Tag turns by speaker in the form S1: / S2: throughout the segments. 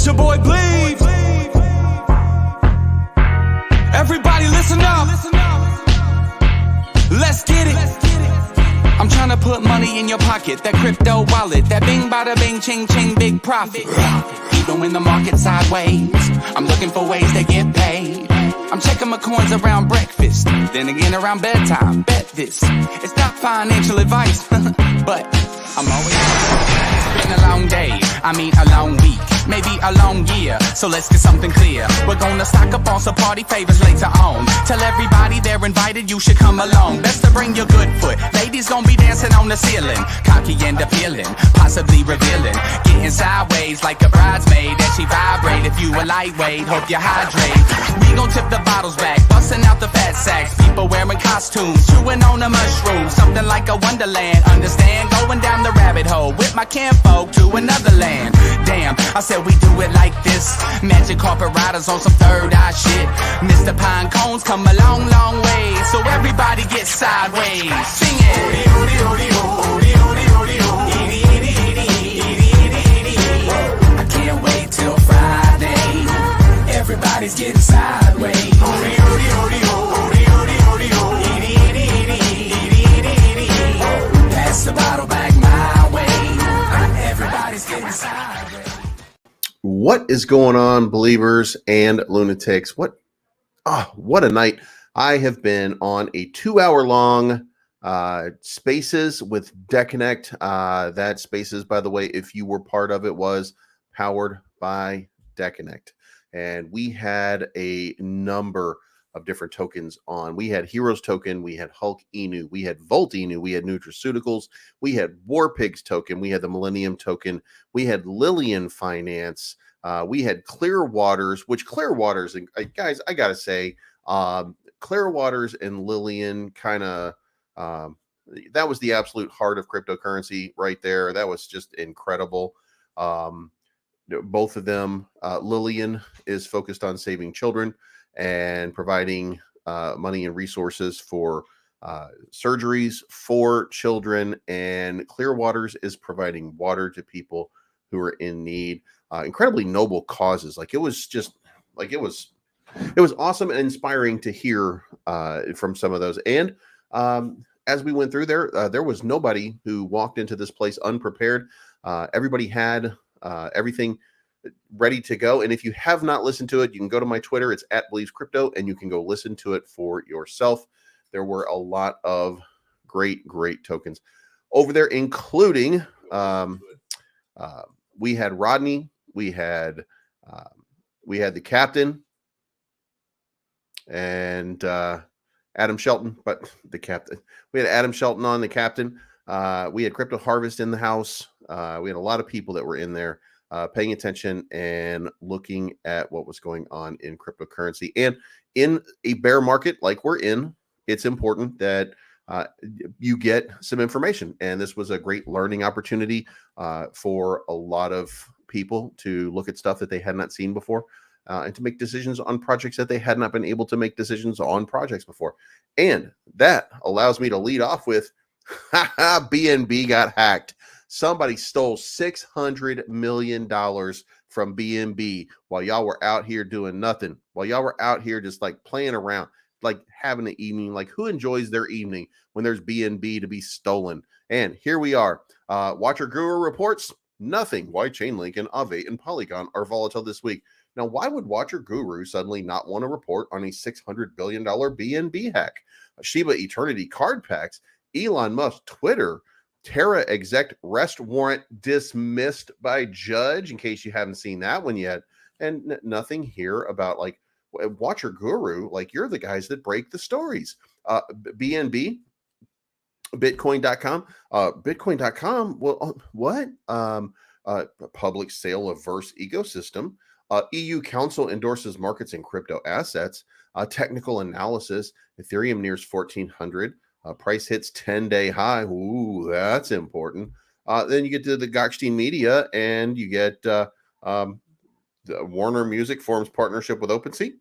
S1: your boy Bleed. Everybody listen up. Let's get it. I'm trying to put money in your pocket. That crypto wallet. That bing bada bing ching ching big profit. Even when the market's sideways, I'm looking for ways to get paid. I'm checking my coins around breakfast, then again around bedtime. Bet this, it's not financial advice, but I'm always. It's been a long day, I mean a long week, maybe a long year, so let's get something clear. We're gonna stock up on some party favors later on. Tell everybody they're invited, you should come along. Best to bring your good foot, ladies gonna be dancing on the ceiling. Cocky and appealing, possibly revealing. Getting sideways like a bridesmaid, that she vibrate. If you a lightweight, hope you hydrate. We gon' tip the bottles back, busting out the fat sacks. People wearing costumes, chewing on a mushroom. Something like a wonderland, understand? Going down the rabbit hole with my kinfolk to another land. Damn, I said we do it like this. Magic carpet riders on some third eye shit. Mr. Pine Cones come a long, long way, so everybody get sideways. Sing it. I can't wait till Friday. Everybody's getting sideways. Pass the bottle back my way. Everybody's getting sideways.
S2: What is going on, believers and lunatics? What a night. I have been on a 2-hour-long Spaces with DeConnect. That Spaces, by the way, if you were part of it, was powered by DeConnect. And we had a number of different tokens on. We had Heroes token, we had Hulk Inu, we had Volt Inu, we had Nutraceuticals, we had War Pigs token, we had the Millennium token, we had Lillian Finance, we had Clearwaters, which Clearwaters, and guys, I gotta say, Clearwaters and Lillian kind of, that was the absolute heart of cryptocurrency right there. That was just incredible. Both of them, Lillian is focused on saving children and providing money and resources for surgeries for children, and Clearwaters is providing water to people who are in need. Incredibly noble causes. Like it was awesome and inspiring to hear from some of those. And as we went through there was nobody who walked into this place unprepared. Everybody had everything ready to go. And if you have not listened to it, you can go to my Twitter. It's @BelievesCrypto, and you can go listen to it for yourself. There were a lot of great tokens over there, including we had Rodney, we had the captain, and Adam Shelton, but the captain. We had Adam Shelton on, the captain. We had Crypto Harvest in the house. We had a lot of people that were in there paying attention and looking at what was going on in cryptocurrency. And in a bear market like we're in, it's important that you get some information. And this was a great learning opportunity for a lot of people to look at stuff that they had not seen before. And to make decisions on projects that they had not been able to make decisions on projects before. And that allows me to lead off with, BNB got hacked. Somebody stole $600 million from BNB while y'all were out here doing nothing. While y'all were out here just like playing around, like having an evening. Like who enjoys their evening when there's BNB to be stolen? And here we are. Watcher Guru reports nothing. Why Chainlink and Aave and Polygon are volatile this week. Now, why would Watcher Guru suddenly not want to report on a $600 billion BNB hack? Shiba Eternity card packs, Elon Musk Twitter, Terra exec rest warrant dismissed by judge, in case you haven't seen that one yet. And nothing here about like Watcher Guru, like you're the guys that break the stories. BNB, Bitcoin.com, Bitcoin.com, well, what? Public sale of Verse ecosystem. EU Council endorses markets in crypto assets. Technical analysis, Ethereum nears 1,400. Price hits 10-day high. Ooh, that's important. Then you get to the Gokhshtein Media, and you get the Warner Music forms partnership with OpenSea.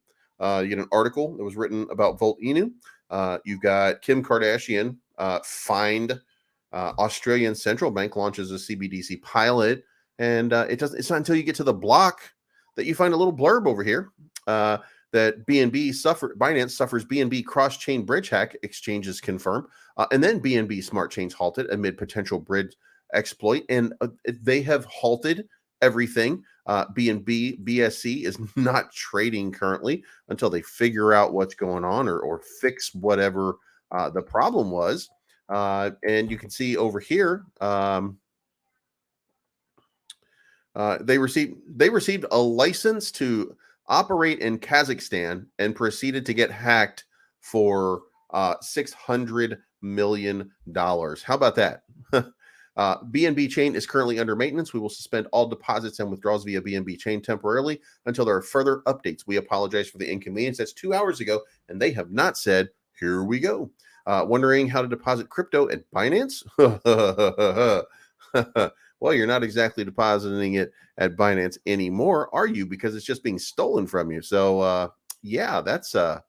S2: You get an article that was written about Volt Inu. You've got Kim Kardashian fined Australian Central Bank launches a CBDC pilot, and it's not until you get to the block that you find a little blurb over here that Binance suffers BNB cross-chain bridge hack, exchanges confirm, and then BNB smart chains halted amid potential bridge exploit, and they have halted everything. BNB BSC is not trading currently until they figure out what's going on or fix whatever the problem was. And you can see over here, they received a license to operate in Kazakhstan and proceeded to get hacked for $600 million. How about that? BNB Chain is currently under maintenance. We will suspend all deposits and withdrawals via BNB Chain temporarily until there are further updates. We apologize for the inconvenience. That's 2 hours ago, and they have not said, here we go. Wondering how to deposit crypto at Binance? Well, you're not exactly depositing it at Binance anymore, are you? Because it's just being stolen from you. So, yeah, that's a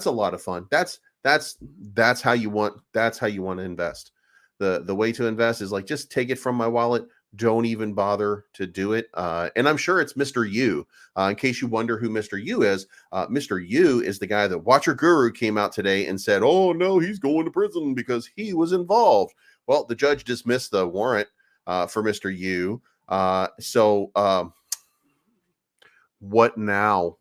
S2: lot of fun. That's how you want to invest. The way to invest is like, just take it from my wallet. Don't even bother to do it. And I'm sure it's Mr. U. In case you wonder who Mr. U is, Mr. U is the guy that Watcher Guru came out today and said, oh, no, he's going to prison because he was involved. Well, the judge dismissed the warrant for Mr. U. So what now?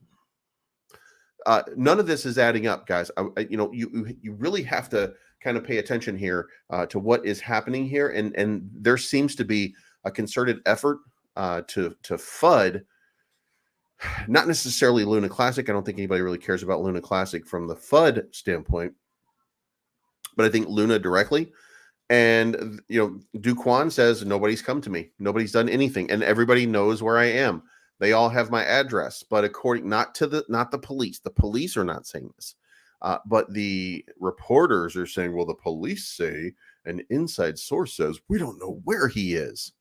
S2: None of this is adding up, guys. You really have to kind of pay attention here to what is happening here, and there seems to be a concerted effort to FUD, not necessarily Luna Classic. I don't think anybody really cares about Luna Classic from the FUD standpoint, but I think Luna directly. And Do Kwon says nobody's come to me, nobody's done anything, and everybody knows where I am. They all have my address, but according not the police. The police are not saying this. But the reporters are saying, well, the police say, an inside source says, we don't know where he is.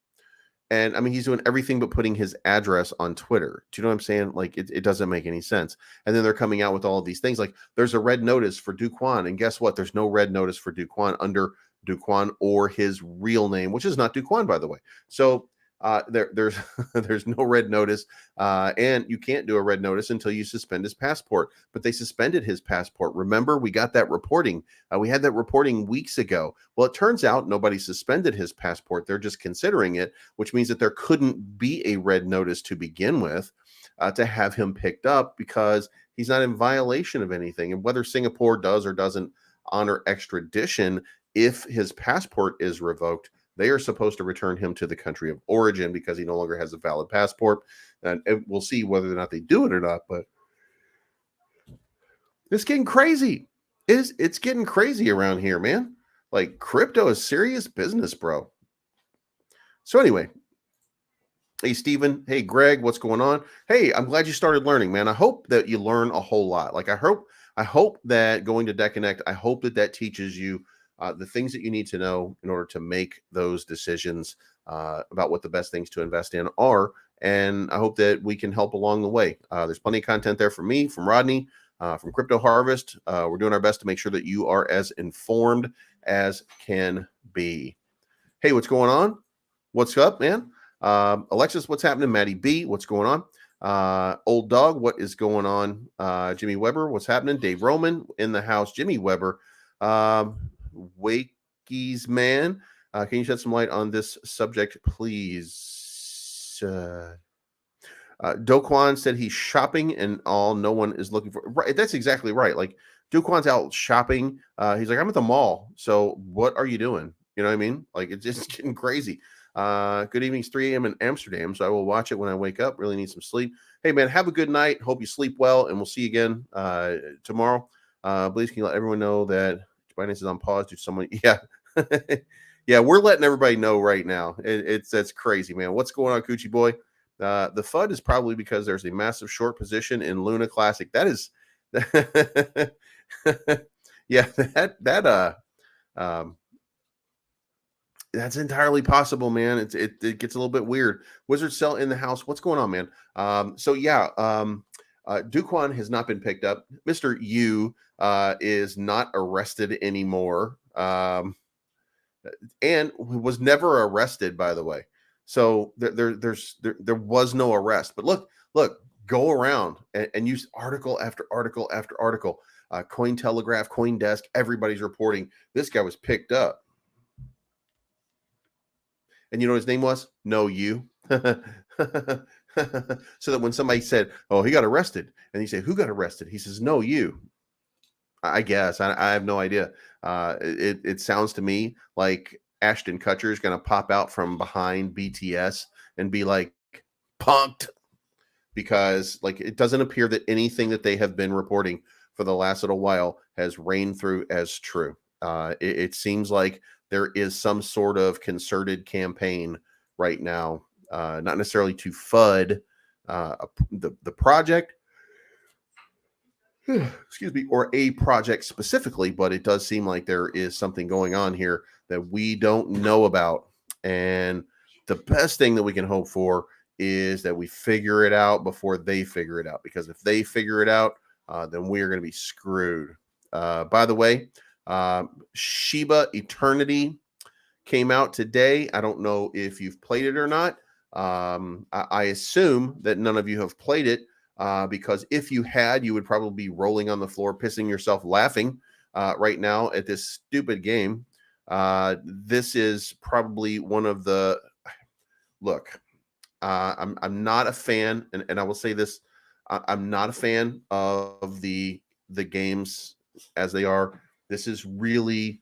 S2: And I mean, he's doing everything but putting his address on Twitter. Do you know what I'm saying? Like, it doesn't make any sense. And then they're coming out with all of these things. Like, there's a red notice for Do Kwon. And guess what? There's no red notice for Do Kwon under Do Kwon or his real name, which is not Do Kwon, by the way. So there's there's no red notice, and you can't do a red notice until you suspend his passport. But they suspended his passport. Remember, we got that reporting. We had that reporting weeks ago. Well, it turns out nobody suspended his passport. They're just considering it, which means that there couldn't be a red notice to begin with to have him picked up because he's not in violation of anything. And whether Singapore does or doesn't honor extradition, if his passport is revoked, they are supposed to return him to the country of origin because he no longer has a valid passport. And we'll see whether or not they do it or not. But it's getting crazy. It's getting crazy around here, man. Like, crypto is serious business, bro. So anyway, hey, Steven. Hey, Greg, what's going on? Hey, I'm glad you started learning, man. I hope that you learn a whole lot. Like, I hope that going to DeConnect, I hope that teaches you the things that you need to know in order to make those decisions about what the best things to invest in are. And I hope that we can help along the way. There's plenty of content there from me, from Rodney, from Crypto Harvest. We're doing our best to make sure that you are as informed as can be. Hey, what's going on? What's up, man? Alexis, what's happening? Maddie B, what's going on? Old Dog, what is going on? Jimmy Weber, what's happening? Dave Roman in the house. Jimmy Weber. Wakey's man, can you shed some light on this subject, please? Do Kwon said he's shopping and all. No one is looking for. Right, that's exactly right. Like, Do Kwon's out shopping. He's like, I'm at the mall. So what are you doing? You know what I mean? Like, it's just getting crazy. Good evening. It's 3 a.m. in Amsterdam, so I will watch it when I wake up. Really need some sleep. Hey, man, have a good night. Hope you sleep well, and we'll see you again tomorrow. Please, can you let everyone know that Binance is on pause due to someone? Yeah. Yeah, we're letting everybody know right now. That's crazy, man. What's going on, Coochie Boy? The FUD is probably because there's a massive short position in Luna Classic. That is yeah, that's entirely possible, man. It gets a little bit weird. Wizard Cell in the house. What's going on, man? So yeah, Do Kwon has not been picked up. Mr. Yu is not arrested anymore, and was never arrested, by the way. So there was no arrest. But look look, go around and use article after article after article. Cointelegraph, CoinDesk, everybody's reporting this guy was picked up. And you know what his name was? No, you. So that when somebody said, oh, he got arrested, and he said, who got arrested? He says, no, you. I guess. I have no idea. It sounds to me like Ashton Kutcher is going to pop out from behind BTS and be like, punked, because like it doesn't appear that anything that they have been reporting for the last little while has reigned through as true. It seems like there is some sort of concerted campaign right now, not necessarily to FUD the project, excuse me, or a project specifically, but it does seem like there is something going on here that we don't know about. And the best thing that we can hope for is that we figure it out before they figure it out, because if they figure it out, then we are going to be screwed. By the way, Shiba Eternity came out today. I don't know if you've played it or not. I assume that none of you have played it, because if you had, you would probably be rolling on the floor, pissing yourself laughing right now at this stupid game. This is probably one of the look. I'm not a fan, and I will say this: I'm not a fan of the games as they are. This is really,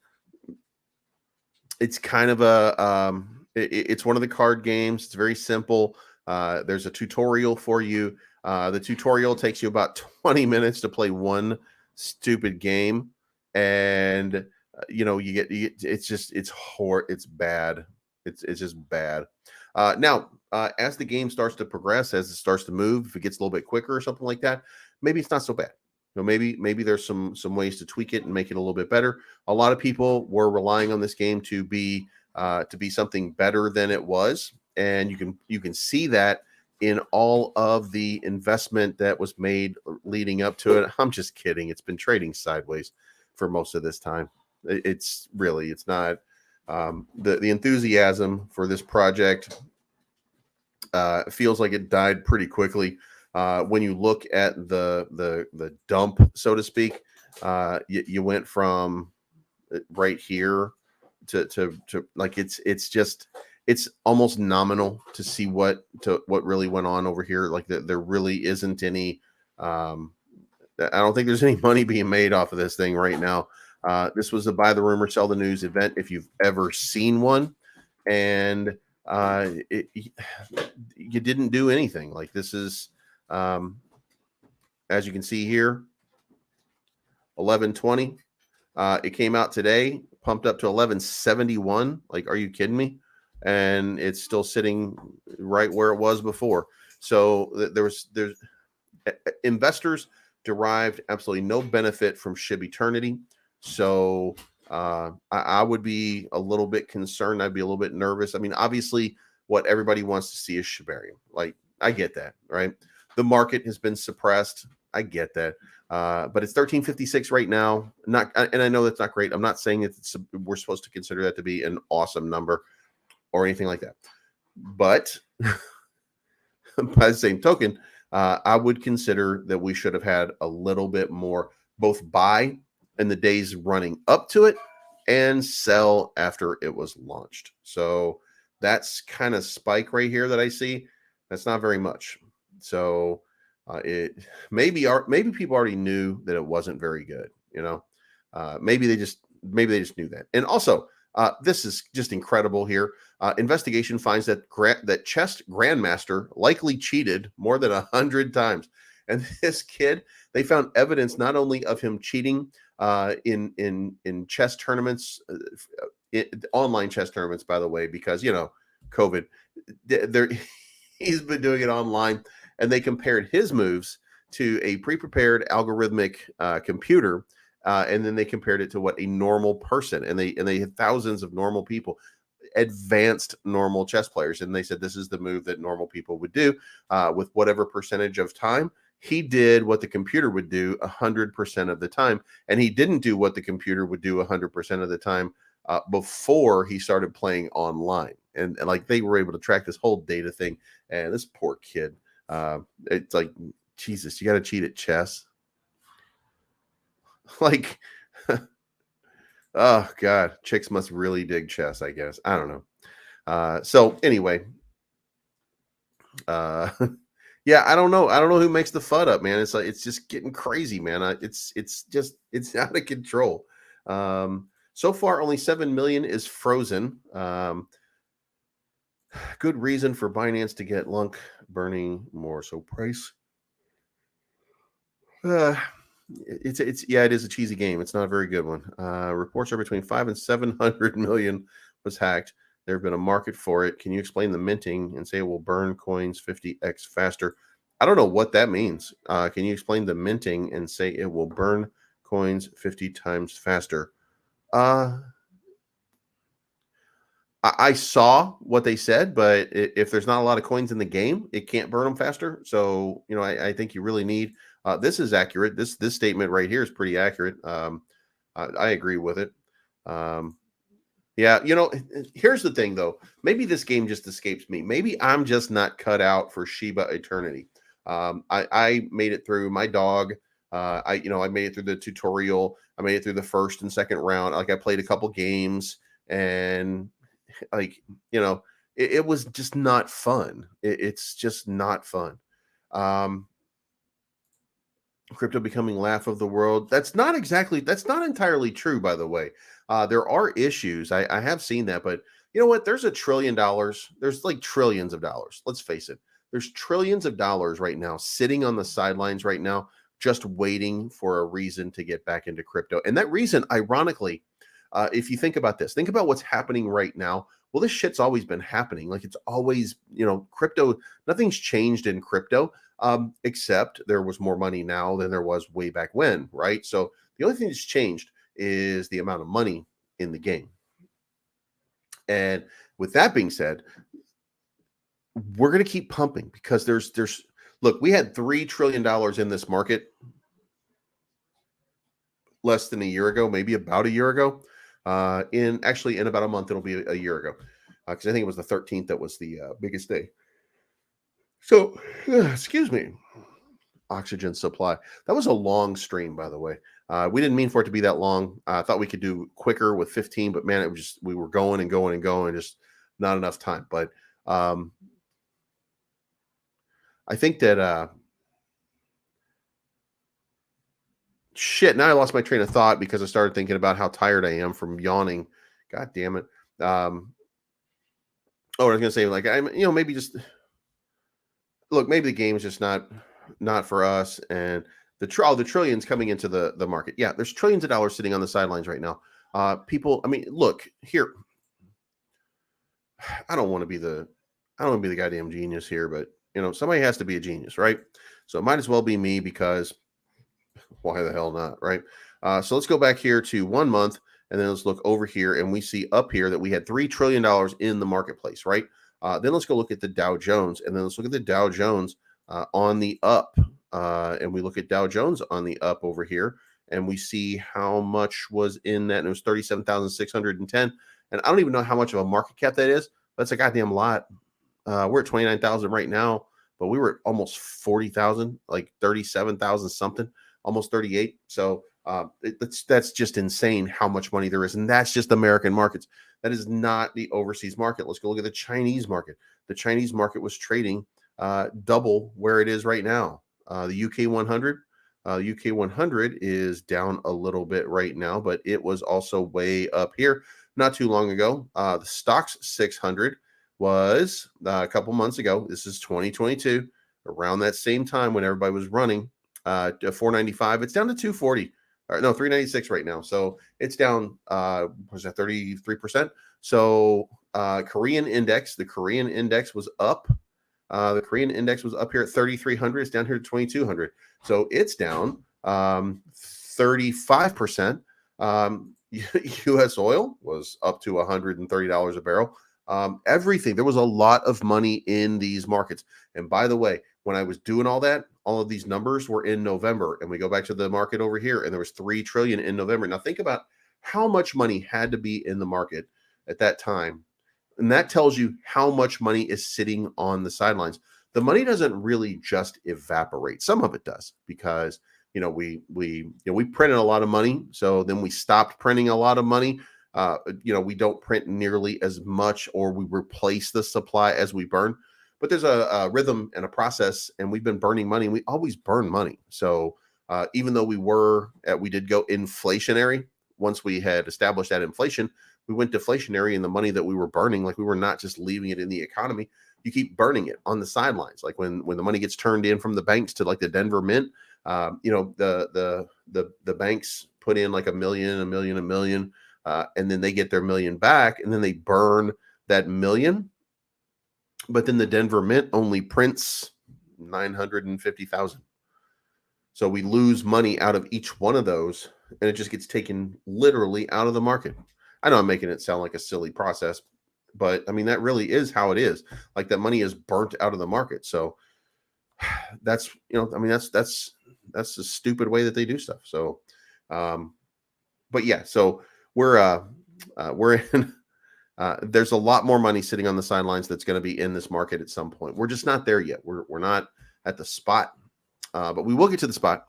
S2: it's kind of a it's one of the card games. It's very simple. There's a tutorial for you. The tutorial takes you about 20 minutes to play one stupid game, and you get it's bad. It's just bad. Now, as the game starts to progress, as it starts to move, if it gets a little bit quicker or something like that, maybe it's not so bad. Maybe there's some ways to tweak it and make it a little bit better. A lot of people were relying on this game to be something better than it was, and you can see that in all of the investment that was made leading up to it. I'm just kidding. It's been trading sideways for most of this time. It's not. The enthusiasm for this project feels like it died pretty quickly. When you look at the dump, so to speak, you went from right here to like it's almost nominal to see what really went on over here. Like there really isn't any. I don't think there's any money being made off of this thing right now. This was a buy the rumor, sell the news event, if you've ever seen one, and you didn't do anything. Like this is, as you can see here, 1120. It came out today, pumped up to 1171. Like, are you kidding me? And it's still sitting right where it was before. So there's investors derived absolutely no benefit from Shiba Eternity. So I would be a little bit concerned. I'd be a little bit nervous. I mean, obviously, what everybody wants to see is Shibarium. Like, I get that, right? The market has been suppressed. I get that. But it's 1356 right now. And I know that's not great. I'm not saying that we're supposed to consider that to be an awesome number or anything like that. But by the same token, I would consider that we should have had a little bit more both buy in the days running up to it and sell after it was launched. So that's kind of spike right here that I see. That's not very much. So it maybe people already knew that it wasn't very good. Maybe they just knew that. And also, this is just incredible here. Investigation finds that chess grandmaster likely cheated more than 100 times. And this kid, they found evidence not only of him cheating in chess tournaments, online chess tournaments, by the way, because COVID. He's been doing it online, and they compared his moves to a pre-prepared algorithmic computer, and then they compared it to what a normal person, and they had thousands of normal people, advanced normal chess players, and they said this is the move that normal people would do with whatever percentage of time. He did what the computer would do 100% of the time, and he didn't do what the computer would do 100% of the time before he started playing online. And like they were able to track this whole data thing. And this poor kid, It's like, Jesus, you got to cheat at chess. Like, oh God, chicks must really dig chess, I guess. I don't know. So anyway, uh, yeah, I don't know. I don't know who makes the FUD up, man. It's like, it's just getting crazy, man. It's out of control. So far, only 7 million is frozen. Good reason for Binance to get Lunk burning more. So price. It is a cheesy game. It's not a very good one. Reports are between 5 and 700 million was hacked. There have been a market for it. Can you explain the minting and say it will burn coins 50x faster? I don't know what that means. Can you explain the minting and say it will burn coins 50 times faster? I saw what they said, but if there's not a lot of coins in the game, it can't burn them faster. So, I think you really need. This is accurate. This statement right here is pretty accurate. I agree with it. Yeah, here's the thing though. Maybe this game just escapes me. Maybe I'm just not cut out for Shiba Eternity. I made it through my dog. I made it through the tutorial. I made it through the first and second round. Like I played a couple games and like, it was just not fun. It's just not fun. Crypto becoming laugh of the world. That's not entirely true, by the way. There are issues. I have seen that, but you know what? There's $1 trillion. There's like trillions of dollars. Let's face it. There's trillions of dollars right now sitting on the sidelines right now, just waiting for a reason to get back into crypto. And that reason, ironically, if you think about this, think about what's happening right now. Well, this shit's always been happening. Like it's always, crypto, nothing's changed in crypto, except there was more money now than there was way back when, right? So the only thing that's changed is the amount of money in the game. And with that being said, we're going to keep pumping because look, we had $3 trillion in this market less than a year ago, maybe about a year ago. In about a month, it'll be a year ago, because I think it was the 13th that was the biggest day. So, excuse me, oxygen supply. That was a long stream, by the way. We didn't mean for it to be that long. I thought we could do quicker with 15, but man, we were going and going and going, just not enough time. But I think that shit, now I lost my train of thought because I started thinking about how tired I am from yawning. God damn it. I was gonna say, like, maybe just look, maybe the game is just not for us. And the trillions coming into the market. Yeah, there's trillions of dollars sitting on the sidelines right now. People, I mean, look here. I don't want to be the goddamn genius here, but somebody has to be a genius, right? So it might as well be me, because why the hell not, right? So let's go back here to 1 month, and then let's look over here, and we see up here that we had $3 trillion in the marketplace, right? Then let's go look at the Dow Jones, and then let's look at the Dow Jones on the up, and we look at Dow Jones on the up over here, and we see how much was in that, and it was 37,610, and I don't even know how much of a market cap that is. That's a goddamn lot. We're at 29,000 right now, but we were at almost 40,000, like 37,000 something, almost 38. So that's just insane how much money there is. And that's just American markets. That is not the overseas market. Let's go look at the Chinese market. The Chinese market was trading double where it is right now. The UK 100. UK 100 is down a little bit right now, but it was also way up here not too long ago. The Stocks 600 was a couple months ago. This is 2022, around that same time when everybody was running to 495. It's down to 240. Or no, 396 right now. So it's down, was that 33%? So the Korean index was up. The Korean index was up here at 3,300. It's down here to 2,200. So it's down 35%. U.S. oil was up to $130 a barrel. Everything. There was a lot of money in these markets. And by the way, when I was doing all that, all of these numbers were in November. And we go back to the market over here, and there was 3 trillion in November. Now think about how much money had to be in the market at that time. And that tells you how much money is sitting on the sidelines. the money doesn't really just evaporate. Some of it does, because we printed a lot of money, so then we stopped printing a lot of money. We don't print nearly as much, or we replace the supply as we burn. But there's a rhythm and a process, and we've been burning money. And we always burn money. So even though we did go inflationary, once we had established that inflation, we went deflationary, and the money that we were burning, like, we were not just leaving it in the economy. You keep burning it on the sidelines. Like when the money gets turned in from the banks to like the Denver Mint, the banks put in like $1 million, $1 million, and then they get their $1 million back, and then they burn that $1 million. But then the Denver Mint only prints 950,000. So we lose money out of each one of those, and it just gets taken literally out of the market. I know I'm making it sound like a silly process, but I mean, that really is how it is. Like, that money is burnt out of the market. So that's a stupid way that they do stuff. So, but yeah, so we're in, there's a lot more money sitting on the sidelines that's going to be in this market at some point. We're just not there yet. We're not at the spot, but we will get to the spot.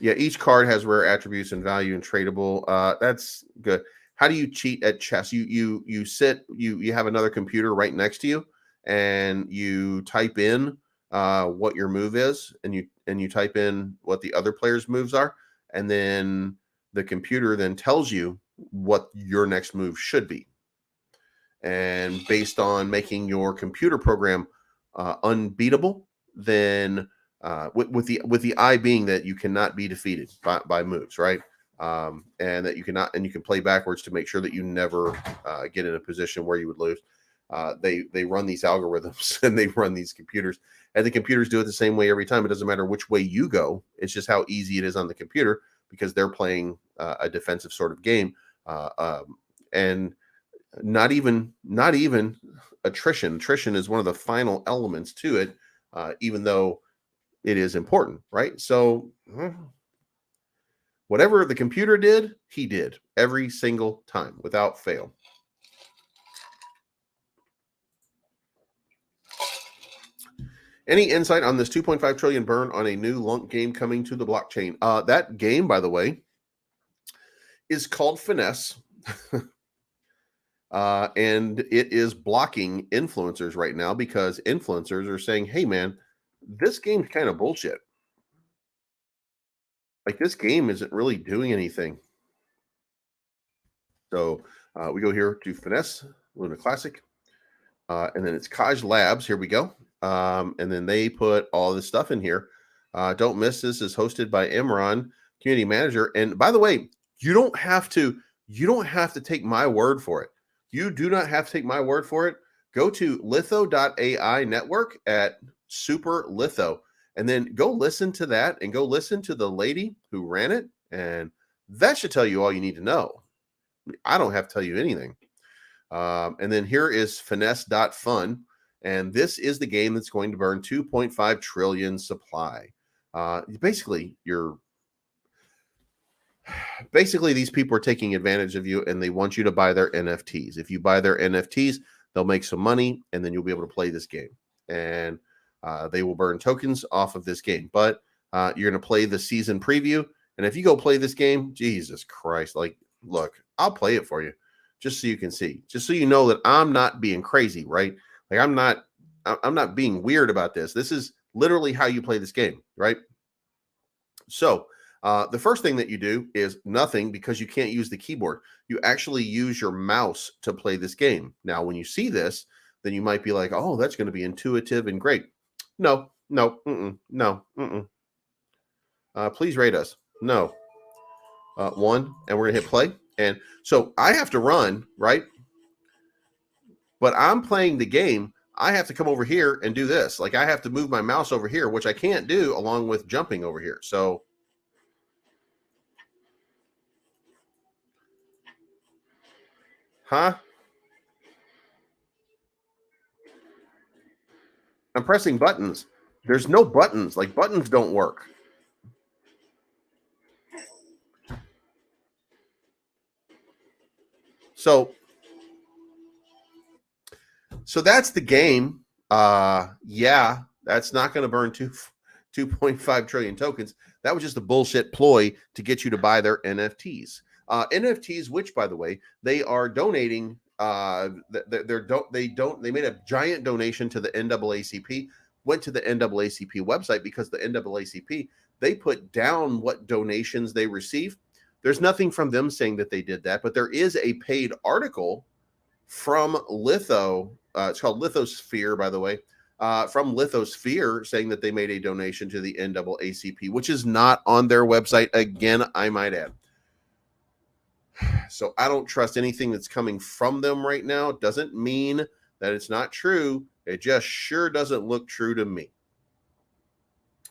S2: Yeah, each card has rare attributes and value and tradable. That's good. How do you cheat at chess? You have another computer right next to you, and you type in what your move is, and you type in what the other player's moves are, and then the computer then tells you what your next move should be. And based on making your computer program unbeatable, then with the eye being that you cannot be defeated by moves, right? And that you can play backwards to make sure that you never get in a position where you would lose. They run these algorithms and they run these computers, and the computers do it the same way every time. It doesn't matter which way you go. It's just how easy it is on the computer, because they're playing a defensive sort of game, and not even attrition. Attrition is one of the final elements to it, even though it is important, right? So whatever the computer did, he did every single time without fail. Any insight on this 2.5 trillion burn on a new lunk game coming to the blockchain? That game, by the way, is called Finesse. And it is blocking influencers right now, because influencers are saying, hey, man, this game's kind of bullshit. Like, this game isn't really doing anything. So we go here to Finesse, Luna Classic. And then it's Kaj Labs. Here we go. And then they put all this stuff in here. Don't miss this. Is hosted by Imran, community manager. And by the way, you don't have to take my word for it. You do not have to take my word for it. Go to litho.ai network at Super Litho, and then go listen to that, and go listen to the lady who ran it. And that should tell you all you need to know. I don't have to tell you anything. And then here is finesse.fun. And this is the game that's going to burn 2.5 trillion supply. Basically, these people are taking advantage of you, and they want you to buy their NFTs. If you buy their NFTs, they'll make some money, and then you'll be able to play this game. And they will burn tokens off of this game. But you're going to play the season preview. And if you go play this game, Jesus Christ, like, look, I'll play it for you just so you can see, just so you know that I'm not being crazy, right? Like, I'm not being weird about this. This is literally how you play this game, right? So the first thing that you do is nothing, because you can't use the keyboard. You actually use your mouse to play this game. Now, when you see this, then you might be like, oh, that's going to be intuitive and great. No. Please rate us. No. 1, and we're going to hit play. And so I have to run, right? But I'm playing the game. I have to come over here and do this. Like, I have to move my mouse over here, which I can't do along with jumping over here. So I'm pressing buttons. There's no buttons. Like, buttons don't work. So So that's the game. Yeah, that's not going to burn 2.5 trillion tokens. That was just a bullshit ploy to get you to buy their NFTs. NFTs, which by the way, they are donating. They made a giant donation to the NAACP. Went to the NAACP website because the NAACP, they put down what donations they receive. There's nothing from them saying that they did that, but there is a paid article from Litho. It's called Lithosphere, by the way, from Lithosphere, saying that they made a donation to the NAACP, which is not on their website. Again, I might add. So I don't trust anything that's coming from them right now. Doesn't mean that it's not true. It just sure doesn't look true to me.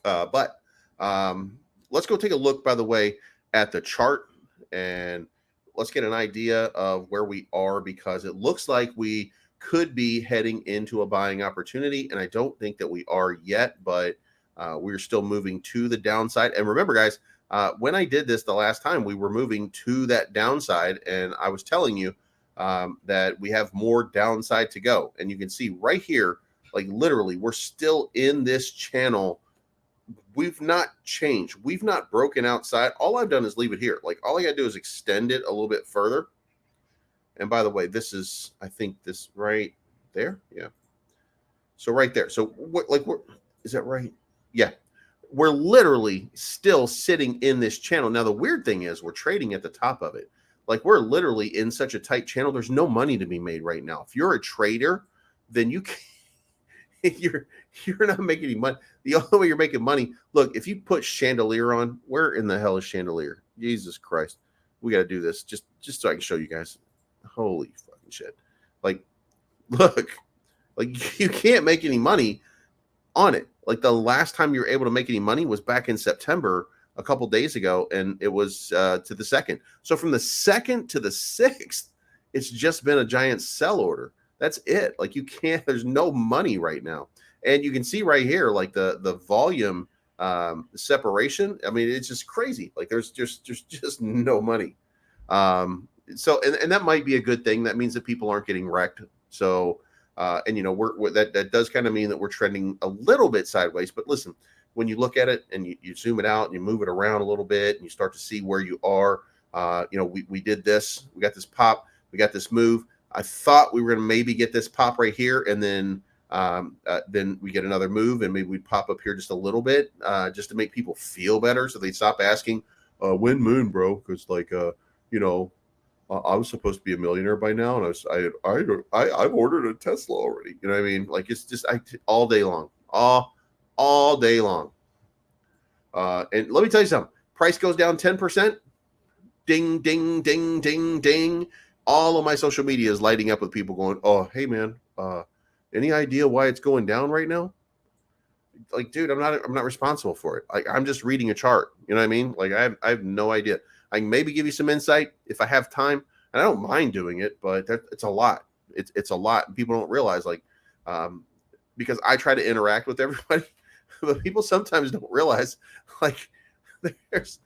S2: But let's go take a look, by the way, at the chart, and let's get an idea of where we are, because it looks like we could be heading into a buying opportunity, and I don't think that we are yet, but we're still moving to the downside. And remember, guys, when I did this the last time, we were moving to that downside, and I was telling you that we have more downside to go. And you can see right here, like literally, we're still in this channel. We've not changed. We've not broken outside. All I've done is leave it here. Like all I got to do is extend it a little bit further. And by the way, this is, I think this right there. Yeah. So right there. So what, like, is that right? Yeah. We're literally still sitting in this channel. Now, the weird thing is we're trading at the top of it. Like we're literally in such a tight channel. There's no money to be made right now. If you're a trader, then you can't. You're not making any money. The only way you're making money, look, if you put chandelier on, where in the hell is chandelier? Jesus Christ. We got to do this just so I can show you guys. Holy fucking shit. Like, look, like you can't make any money on it. Like the last time you were able to make any money was back in September, a couple days ago, and it was to the 2nd. So from the 2nd to the 6th, it's just been a giant sell order. That's it. Like you can't, there's no money right now. And you can see right here, like the volume separation. I mean, it's just crazy. Like there's just no money. So, and that might be a good thing. That means that people aren't getting wrecked. So, and you know, that does kind of mean that we're trending a little bit sideways, but listen, when you look at it and you zoom it out and you move it around a little bit and you start to see where you are, you know, we did this, we got this pop, we got this move. I thought we were going to maybe get this pop right here, and then we get another move, and maybe we pop up here just a little bit, just to make people feel better, so they stop asking, "When moon, bro?" Because like, you know, I was supposed to be a millionaire by now, and I've ordered a Tesla already. You know what I mean? Like it's just all day long, all day long. And let me tell you something: price goes down 10%. Ding, ding, ding, ding, ding. All of my social media is lighting up with people going, "Oh, hey man, any idea why it's going down right now?" Like, dude, I'm not responsible for it. Like, I'm just reading a chart. You know what I mean? Like, I have no idea. I can maybe give you some insight if I have time, and I don't mind doing it, but it's a lot. It's a lot. People don't realize, like, because I try to interact with everybody, but people sometimes don't realize, like, there's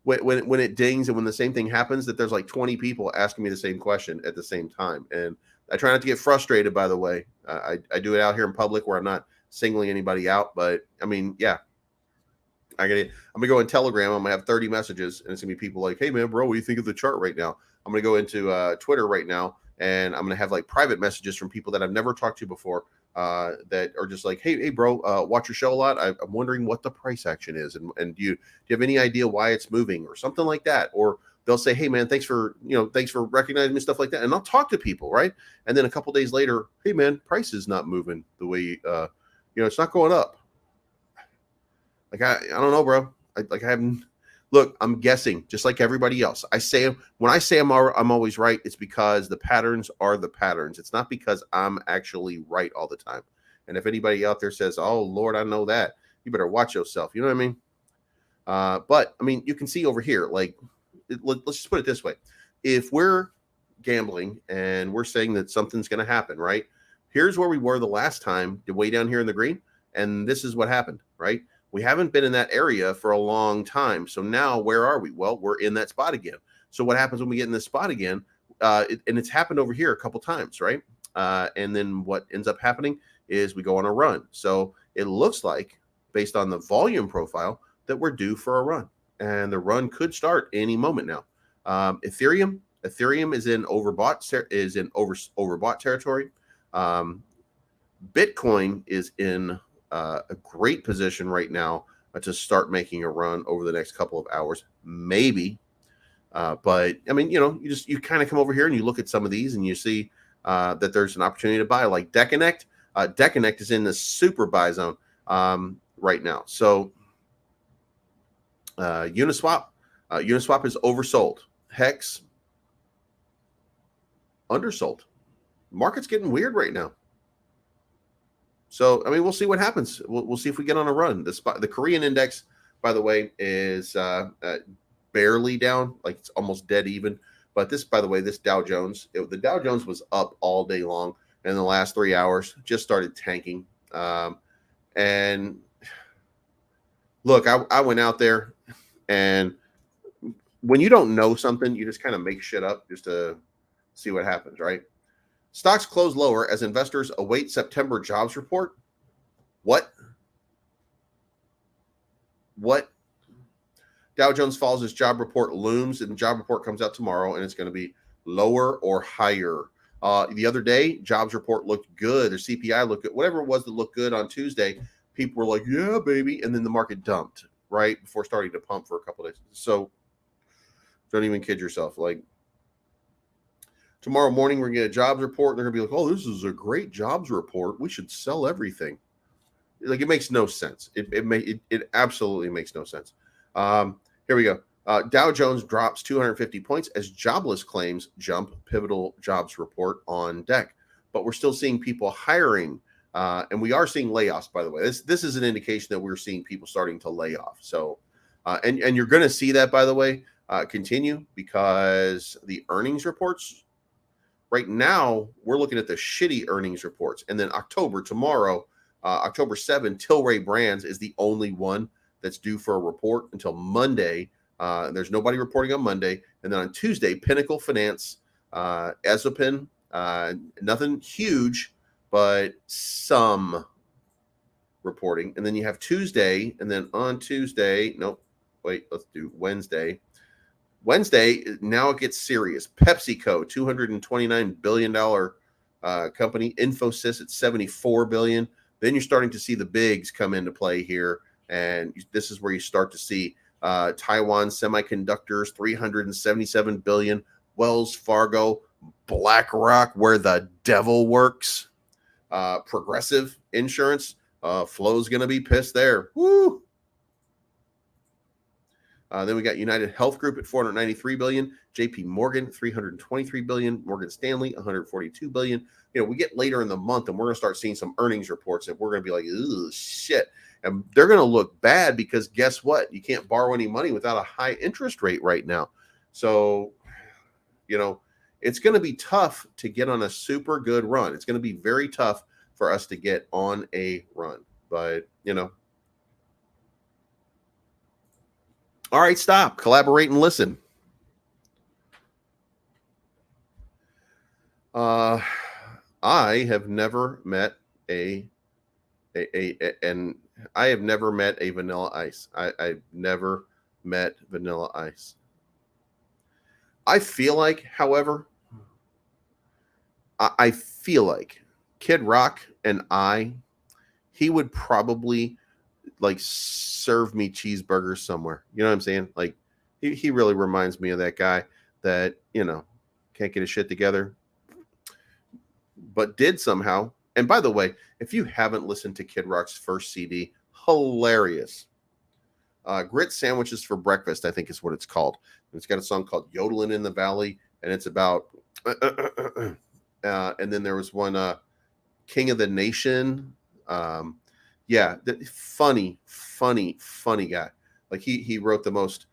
S2: when it dings and when the same thing happens, that there's like 20 people asking me the same question at the same time. And I try not to get frustrated, by the way. I do it out here in public where I'm not singling anybody out. But I mean, yeah, I'm gonna go in Telegram. I'm gonna have 30 messages, and it's gonna be people like, "Hey man, bro, what do you think of the chart right now?" I'm gonna go into Twitter right now, and I'm gonna have like private messages from people that I've never talked to before, that are just like, hey bro, watch your show a lot. I'm wondering what the price action is, and do you have any idea why it's moving or something like that? Or they'll say, "Hey man, thanks for recognizing me," stuff like that. And I'll talk to people, right? And then a couple days later, "Hey man, price is not moving the way it's not going up." Like I don't know, bro. I haven't. Look, I'm guessing just like everybody else. When I say I'm always right, it's because the patterns are the patterns. It's not because I'm actually right all the time. And if anybody out there says, "Oh Lord, I know that," you better watch yourself. You know what I mean? But I mean, you can see over here, like, let's just put it this way. If we're gambling and we're saying that something's going to happen, right? Here's where we were the last time, way down here in the green. And this is what happened, right? We haven't been in that area for a long time. So now where are we? Well, we're in that spot again. So what happens when we get in this spot again? And it's happened over here a couple times, right? and then what ends up happening is we go on a run. So it looks like, based on the volume profile, that we're due for a run, and the run could start any moment now. Ethereum is in overbought territory. Bitcoin is in a great position right now to start making a run over the next couple of hours, maybe. But I mean, you kind of come over here and you look at some of these and you see that there's an opportunity to buy, like Deconnect. Deconnect is in the super buy zone right now. So Uniswap is oversold. Hex undersold. Market's getting weird right now. So I mean, we'll see what happens. We'll see if we get on a run. The Korean index, by the way, is barely down, like it's almost dead even. But this, by the way, this Dow Jones, the Dow Jones was up all day long, and in the last 3 hours just started tanking. And look, I went out there, and when you don't know something, you just kind of make shit up just to see what happens, right? Stocks close lower as investors await September jobs report. What? Dow Jones falls as job report looms, and the job report comes out tomorrow, and it's going to be lower or higher. The other day, jobs report looked good, or CPI looked good, whatever it was that looked good on Tuesday. People were like, yeah, baby. And then the market dumped right before starting to pump for a couple of days. So don't even kid yourself. Like, tomorrow morning, we're going to get a jobs report. And they're going to be like, oh, this is a great jobs report. We should sell everything. Like, it makes no sense. It absolutely makes no sense. Here we go. Dow Jones drops 250 points as jobless claims jump. Pivotal jobs report on deck. But we're still seeing people hiring. And we are seeing layoffs, by the way. This is an indication that we're seeing people starting to lay off. So, and you're going to see that, by the way, continue, because the earnings reports right now, we're looking at the shitty earnings reports. And then tomorrow, October 7, Tilray Brands is the only one that's due for a report until Monday. There's nobody reporting on Monday. And then on Tuesday, Pinnacle Finance, Ezopin, nothing huge, but some reporting. And then you have Tuesday, and then on Tuesday, let's do Wednesday. Wednesday, now it gets serious. PepsiCo, $229 billion company. Infosys at $74 billion. Then you're starting to see the bigs come into play here. And this is where you start to see Taiwan Semiconductors, $377 billion. Wells Fargo, BlackRock, where the devil works. Progressive Insurance, Flo's going to be pissed there. Woo! Then we got United Health Group at $493 billion, JP Morgan $323 billion, Morgan Stanley $142 billion. We get later in the month and we're going to start seeing some earnings reports and we're going to be like, ugh, shit. And they're going to look bad because guess what? You can't borrow any money without a high interest rate right now. So, it's going to be tough to get on a super good run. It's going to be very tough for us to get on a run. But, all right, stop, collaborate, and listen. I have never met a Vanilla Ice. I've never met Vanilla Ice. I feel like, however, I feel like Kid Rock and he would probably like serve me cheeseburgers somewhere. You know what I'm saying? Like he really reminds me of that guy that, can't get his shit together, but did somehow. And by the way, if you haven't listened to Kid Rock's first CD, hilarious. Grit Sandwiches for Breakfast, I think is what it's called. And it's got a song called Yodeling in the Valley, and it's about and then there was one King of the Nation. Funny guy. Like he wrote the most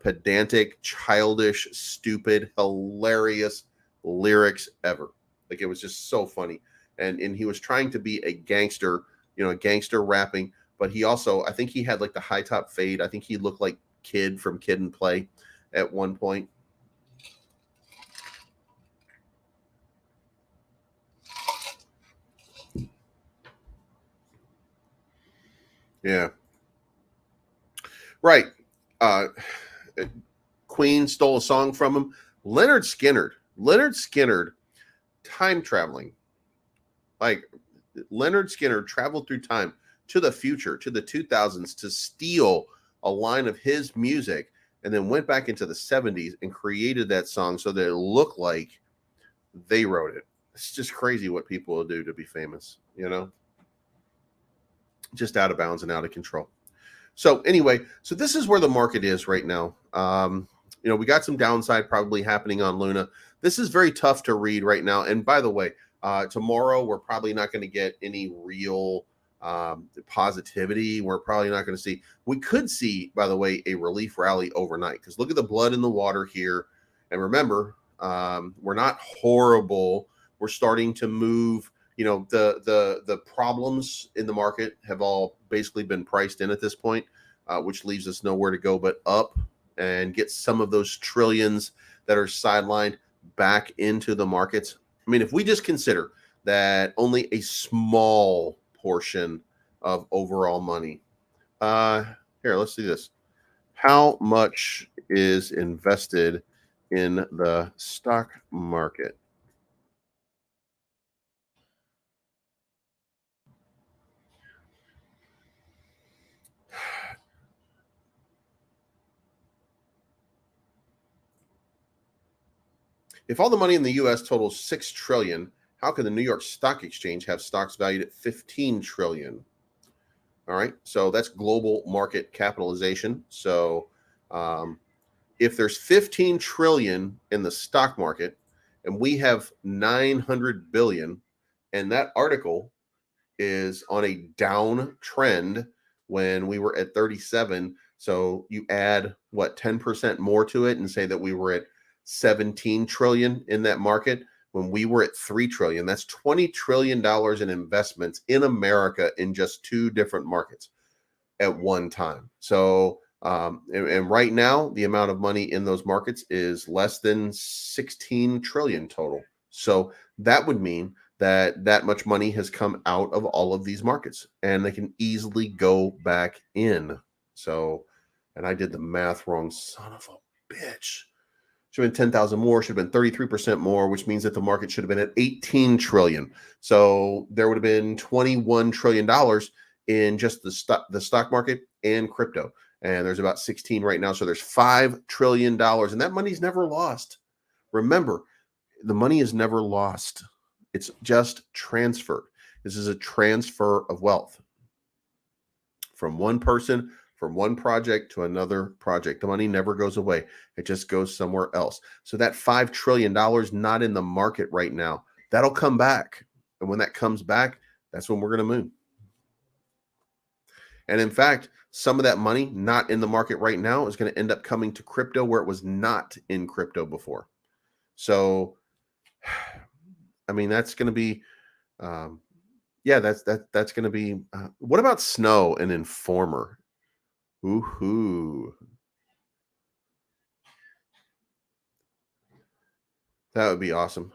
S2: pedantic, childish, stupid, hilarious lyrics ever. Like it was just so funny. And he was trying to be a gangster, gangster rapping, but he also, I think he had like the high top fade. I think he looked like Kid from Kid and Play at one point. Yeah. Right. Uh, Queen stole a song from him. Leonard Skinner, time traveling. Like Leonard Skinner traveled through time to the future, to the 2000s, to steal a line of his music, and then went back into the 70s and created that song so that it looked like they wrote it. It's just crazy what people will do to be famous, you know? Just out of bounds and out of control. So anyway, so this is where the market is right now. We got some downside probably happening on Luna. This is very tough to read right now. And by the way, tomorrow we're probably not going to get any real positivity. We're probably not going to see. We could see, by the way, a relief rally overnight, because look at the blood in the water here. And remember, we're not horrible. We're starting to move. The problems in the market have all basically been priced in at this point, which leaves us nowhere to go but up and get some of those trillions that are sidelined back into the markets. I mean, if we just consider that only a small portion of overall money, here, let's do this. How much is invested in the stock market? If all the money in the US totals 6 trillion, how can the New York Stock Exchange have stocks valued at 15 trillion? All right, so that's global market capitalization. So if there's 15 trillion in the stock market and we have 900 billion, and that article is on a down trend when we were at 37, so you add what, 10% more to it and say that we were at 17 trillion in that market when we were at 3 trillion. That's 20 trillion dollars in investments in America in just two different markets at one time. So and right now the amount of money in those markets is less than 16 trillion total. So that would mean that much money has come out of all of these markets and they can easily go back in. So, and I did the math wrong, son of a bitch. Should have been 10,000 more, should have been 33% more, which means that the market should have been at 18 trillion. So there would have been $21 trillion in just the stock market and crypto. And there's about 16 right now. So there's $5 trillion, and that money's never lost. Remember, the money is never lost. It's just transferred. This is a transfer of wealth from one person, from one project to another project. The money never goes away. It just goes somewhere else. So that $5 trillion not in the market right now, that'll come back. And when that comes back, that's when we're going to move. And in fact, some of that money not in the market right now is going to end up coming to crypto where it was not in crypto before. So, I mean, that's going to be, that's going to be, what about Snow and Informer? Woohoo. That would be awesome.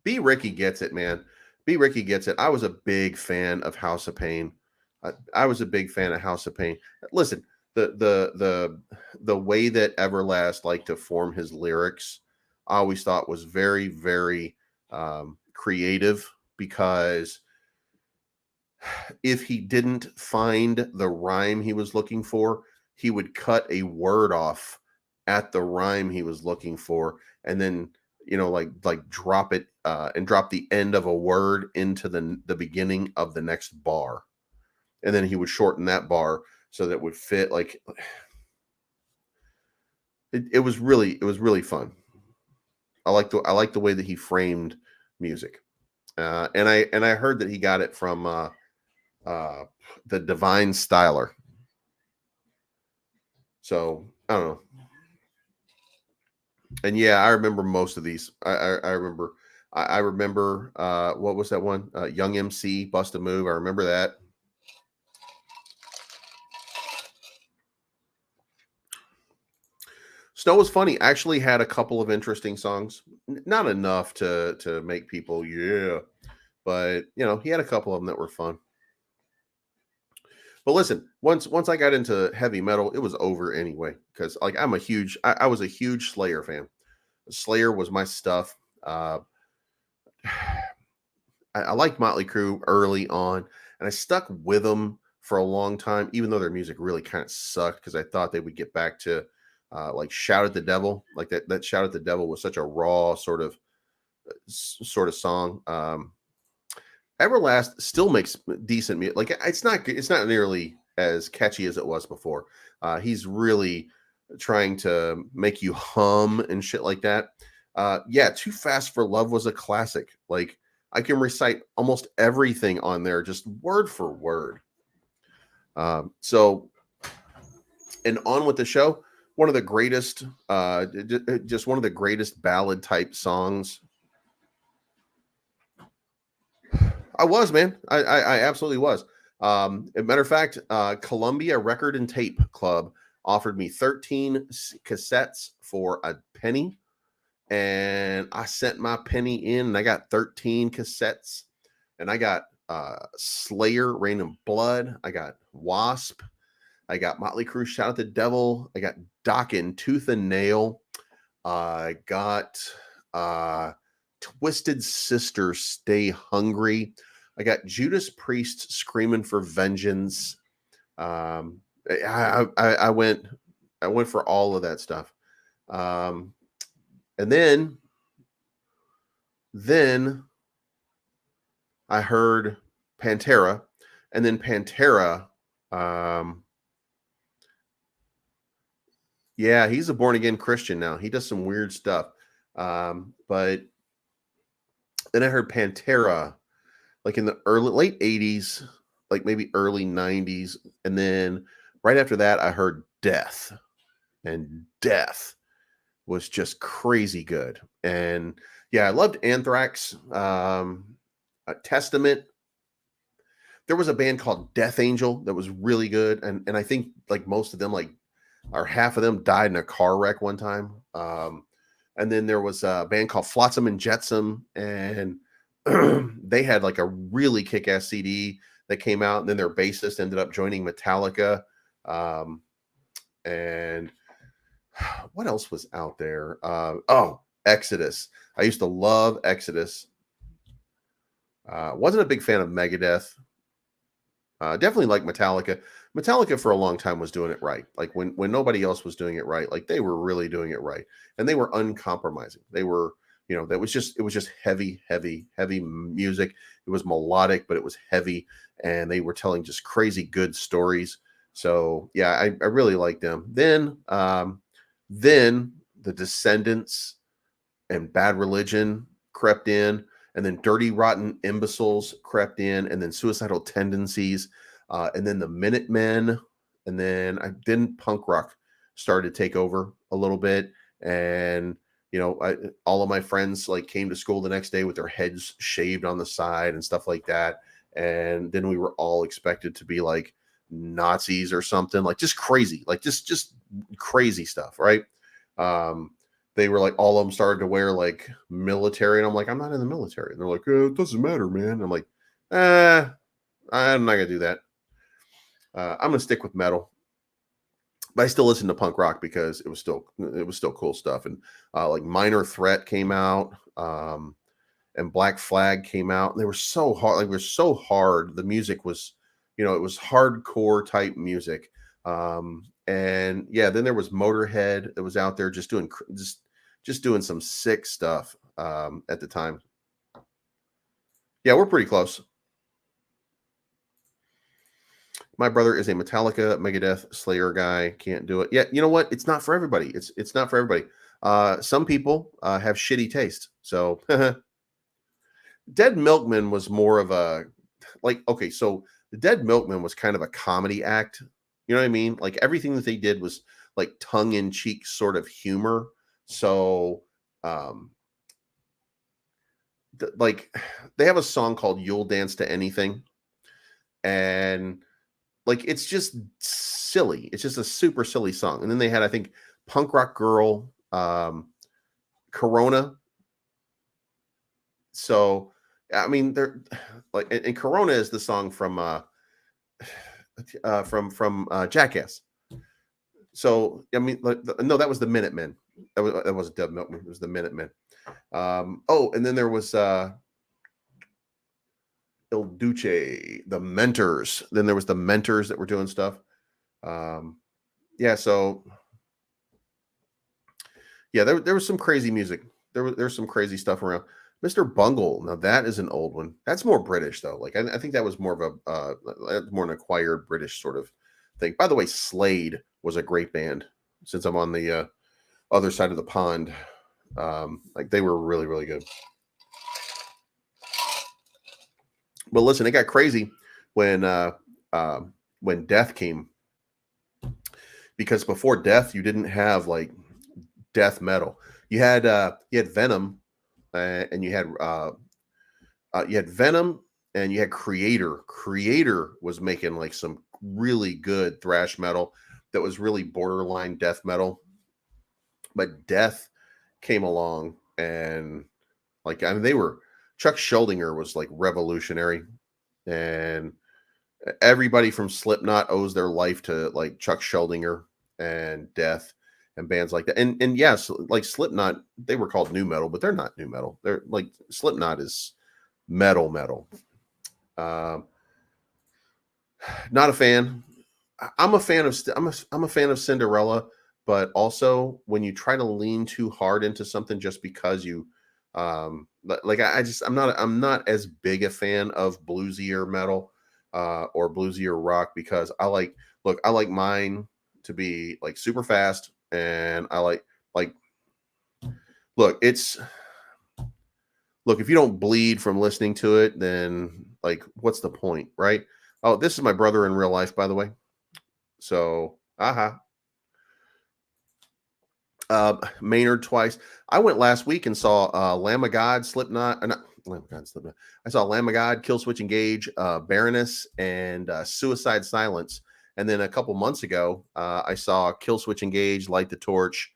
S2: B. Ricky gets it, man. B. Ricky gets it. I was a big fan of House of Pain. I was a big fan of House of Pain. Listen, the way that Everlast liked to form his lyrics, I always thought was very, very creative, because if he didn't find the rhyme he was looking for, he would cut a word off at the rhyme he was looking for, and then like drop it and drop the end of a word into the beginning of the next bar, and then he would shorten that bar so that it would fit. Like it was really fun. I like the way that he framed music, and I heard that he got it from the Divine Styler. So I don't know. And yeah, I remember most of these. I remember. I remember what was that one? Young MC, Bust a Move. I remember that. Snow was funny. Actually had a couple of interesting songs. Not enough to make people, yeah. But he had a couple of them that were fun. But listen, once I got into heavy metal, it was over anyway. Because like I was a huge Slayer fan. Slayer was my stuff. Uh, I liked Motley Crue early on, and I stuck with them for a long time, even though their music really kind of sucked because I thought they would get back to like Shout at the Devil. Like that Shout at the Devil was such a raw sort of song. Everlast still makes decent music. Like it's not nearly as catchy as it was before. He's really trying to make you hum and shit like that. Yeah, Too Fast for Love was a classic. Like I can recite almost everything on there, just word for word. So, and on with the show, one of the greatest, just one of the greatest ballad type songs. I was, man. I absolutely was. As a matter of fact, Columbia Record and Tape Club offered me 13 cassettes for a penny. And I sent my penny in and I got 13 cassettes. And I got Slayer, Rain and Blood. I got Wasp. I got Motley Crue, Shout at the Devil. I got Dokken, Tooth and Nail. I got Twisted Sister, Stay Hungry. I got Judas Priest, Screaming for Vengeance. I went for all of that stuff. And then I heard Pantera, and then Pantera, yeah, he's a born again Christian now. He does some weird stuff. But then I heard Pantera like in the late 80s, like maybe early 90s. And then right after that, I heard Death. And Death was just crazy good. And yeah, I loved Anthrax, Testament. There was a band called Death Angel that was really good. And I think like most of them, like, or half of them died in a car wreck one time. And then there was a band called Flotsam and Jetsam, and they had like a really kick-ass CD that came out, and then their bassist ended up joining Metallica. And what else was out there? Exodus. I used to love Exodus. Wasn't a big fan of Megadeth. Definitely like Metallica. Metallica for a long time was doing it right. Like when nobody else was doing it right, like they were really doing it right. And they were uncompromising. They were, it was just heavy music. It was melodic, but it was heavy. And they were telling just crazy good stories. So yeah, I really liked them. Then the Descendants and Bad Religion crept in. And then Dirty Rotten Imbeciles crept in, and then Suicidal Tendencies, and then the Minutemen, and then punk rock started to take over a little bit. And all of my friends like came to school the next day with their heads shaved on the side and stuff like that. And then we were all expected to be like Nazis or something, like just crazy, like just crazy stuff, right? They were like, all of them started to wear like military. And I'm like, I'm not in the military. And they're like, it doesn't matter, man. And I'm like, I'm not going to do that. I'm going to stick with metal. But I still listen to punk rock because it was still cool stuff. And like Minor Threat came out, and Black Flag came out. And they were so hard. Like, they were so hard. The music was, it was hardcore type music. And yeah, then there was Motorhead that was out there just doing some sick stuff at the time. Yeah, we're pretty close. My brother is a Metallica, Megadeth, Slayer guy. Can't do it. Yeah, you know what? It's not for everybody. It's not for everybody. Some people have shitty taste. So Dead Milkman was more of a okay, so the Dead Milkman was kind of a comedy act. You know what I mean? Like everything that they did was like tongue-in-cheek sort of humor. So like they have a song called You'll Dance to Anything, and like it's just silly. It's just a super silly song. And then they had, I think, Punk Rock Girl, Corona. So I mean, they're like, and Corona is the song from from Jackass. So I mean, like, no, that was the Minutemen. That wasn't Deb Milton. It was the Minutemen. Oh, and then there was Il Duce, the Mentors. Then there was the Mentors that were doing stuff. Yeah, so yeah, there was some crazy music. There's some crazy stuff around. Mr. Bungle. Now that is an old one. That's more British though. Like I think that was more of a more an acquired British sort of thing. By the way, Slade was a great band. Since I'm on the other side of the pond, like they were really, really good. But listen, it got crazy when Death came, because before Death, you didn't have like death metal. You had Venom, and you had Venom, and you had Creator. Creator was making like some really good thrash metal that was really borderline death metal. But Death came along, and like I mean, Chuck Schuldiner was like revolutionary, and everybody from Slipknot owes their life to like Chuck Schuldiner and Death and bands like that. And yes, like Slipknot, they were called new metal, but they're not new metal. They're like Slipknot is metal. Not a fan. I'm a fan of I'm a fan of Cinderella, but also when you try to lean too hard into something just because you like I'm not as big a fan of bluesier metal or bluesier rock, because I like mine to be like super fast, and I like look if you don't bleed from listening to it, then like what's the point, right? Oh, this is my brother in real life, by the way. So Maynard twice. I went last week and saw Lamb of God, Slipknot, not Lamb of God, Slipknot. I saw Lamb of God, Killswitch Engage, Baroness, and Suicide Silence. And then a couple months ago, I saw Killswitch Engage, Light the Torch,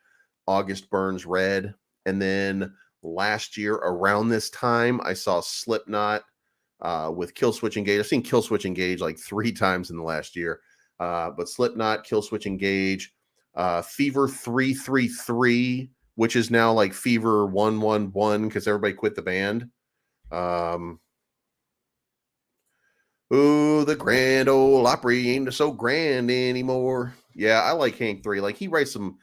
S2: August Burns Red. And then last year around this time, I saw Slipknot with Killswitch Engage. I've seen Killswitch Engage like 3 times in the last year. But Slipknot, Killswitch Engage, Fever 333, which is now like Fever 111 because everybody quit the band. Oh, the Grand Ole Opry ain't so grand anymore. Yeah, I like Hank 3. Like he writes some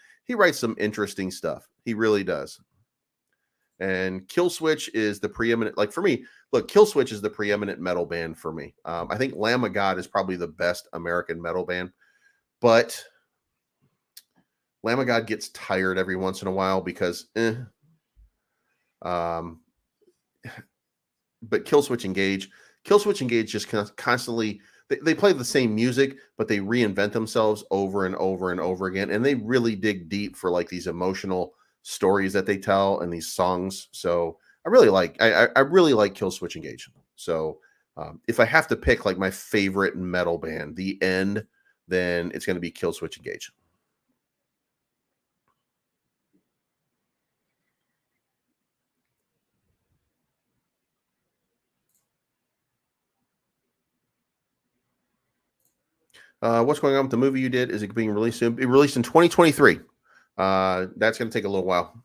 S2: interesting stuff. He really does. And Killswitch is the preeminent, like for me, look, Killswitch is the preeminent metal band for me. I think Lamb of God is probably the best American metal band, but Lamb of God gets tired every once in a while because, but Killswitch Engage just constantly, they play the same music, but they reinvent themselves over and over and over again. And they really dig deep for like these emotional stories that they tell and these songs. So I really like Killswitch Engage. So if I have to pick like my favorite metal band, The End, then it's going to be Killswitch Engage. What's going on with the movie you did? Is it being released soon? It released in 2023. That's going to take a little while.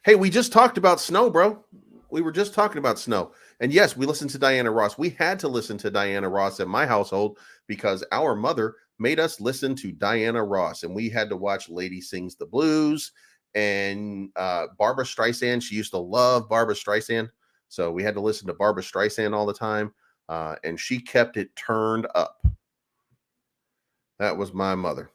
S2: Hey, we just talked about snow, bro. We were just talking about snow. And yes, we listened to Diana Ross. We had to listen to Diana Ross at my household because our mother made us listen to Diana Ross. And we had to watch Lady Sings the Blues and Barbara Streisand. She used to love Barbara Streisand. So we had to listen to Barbara Streisand all the time. And she kept it turned up. That was my mother.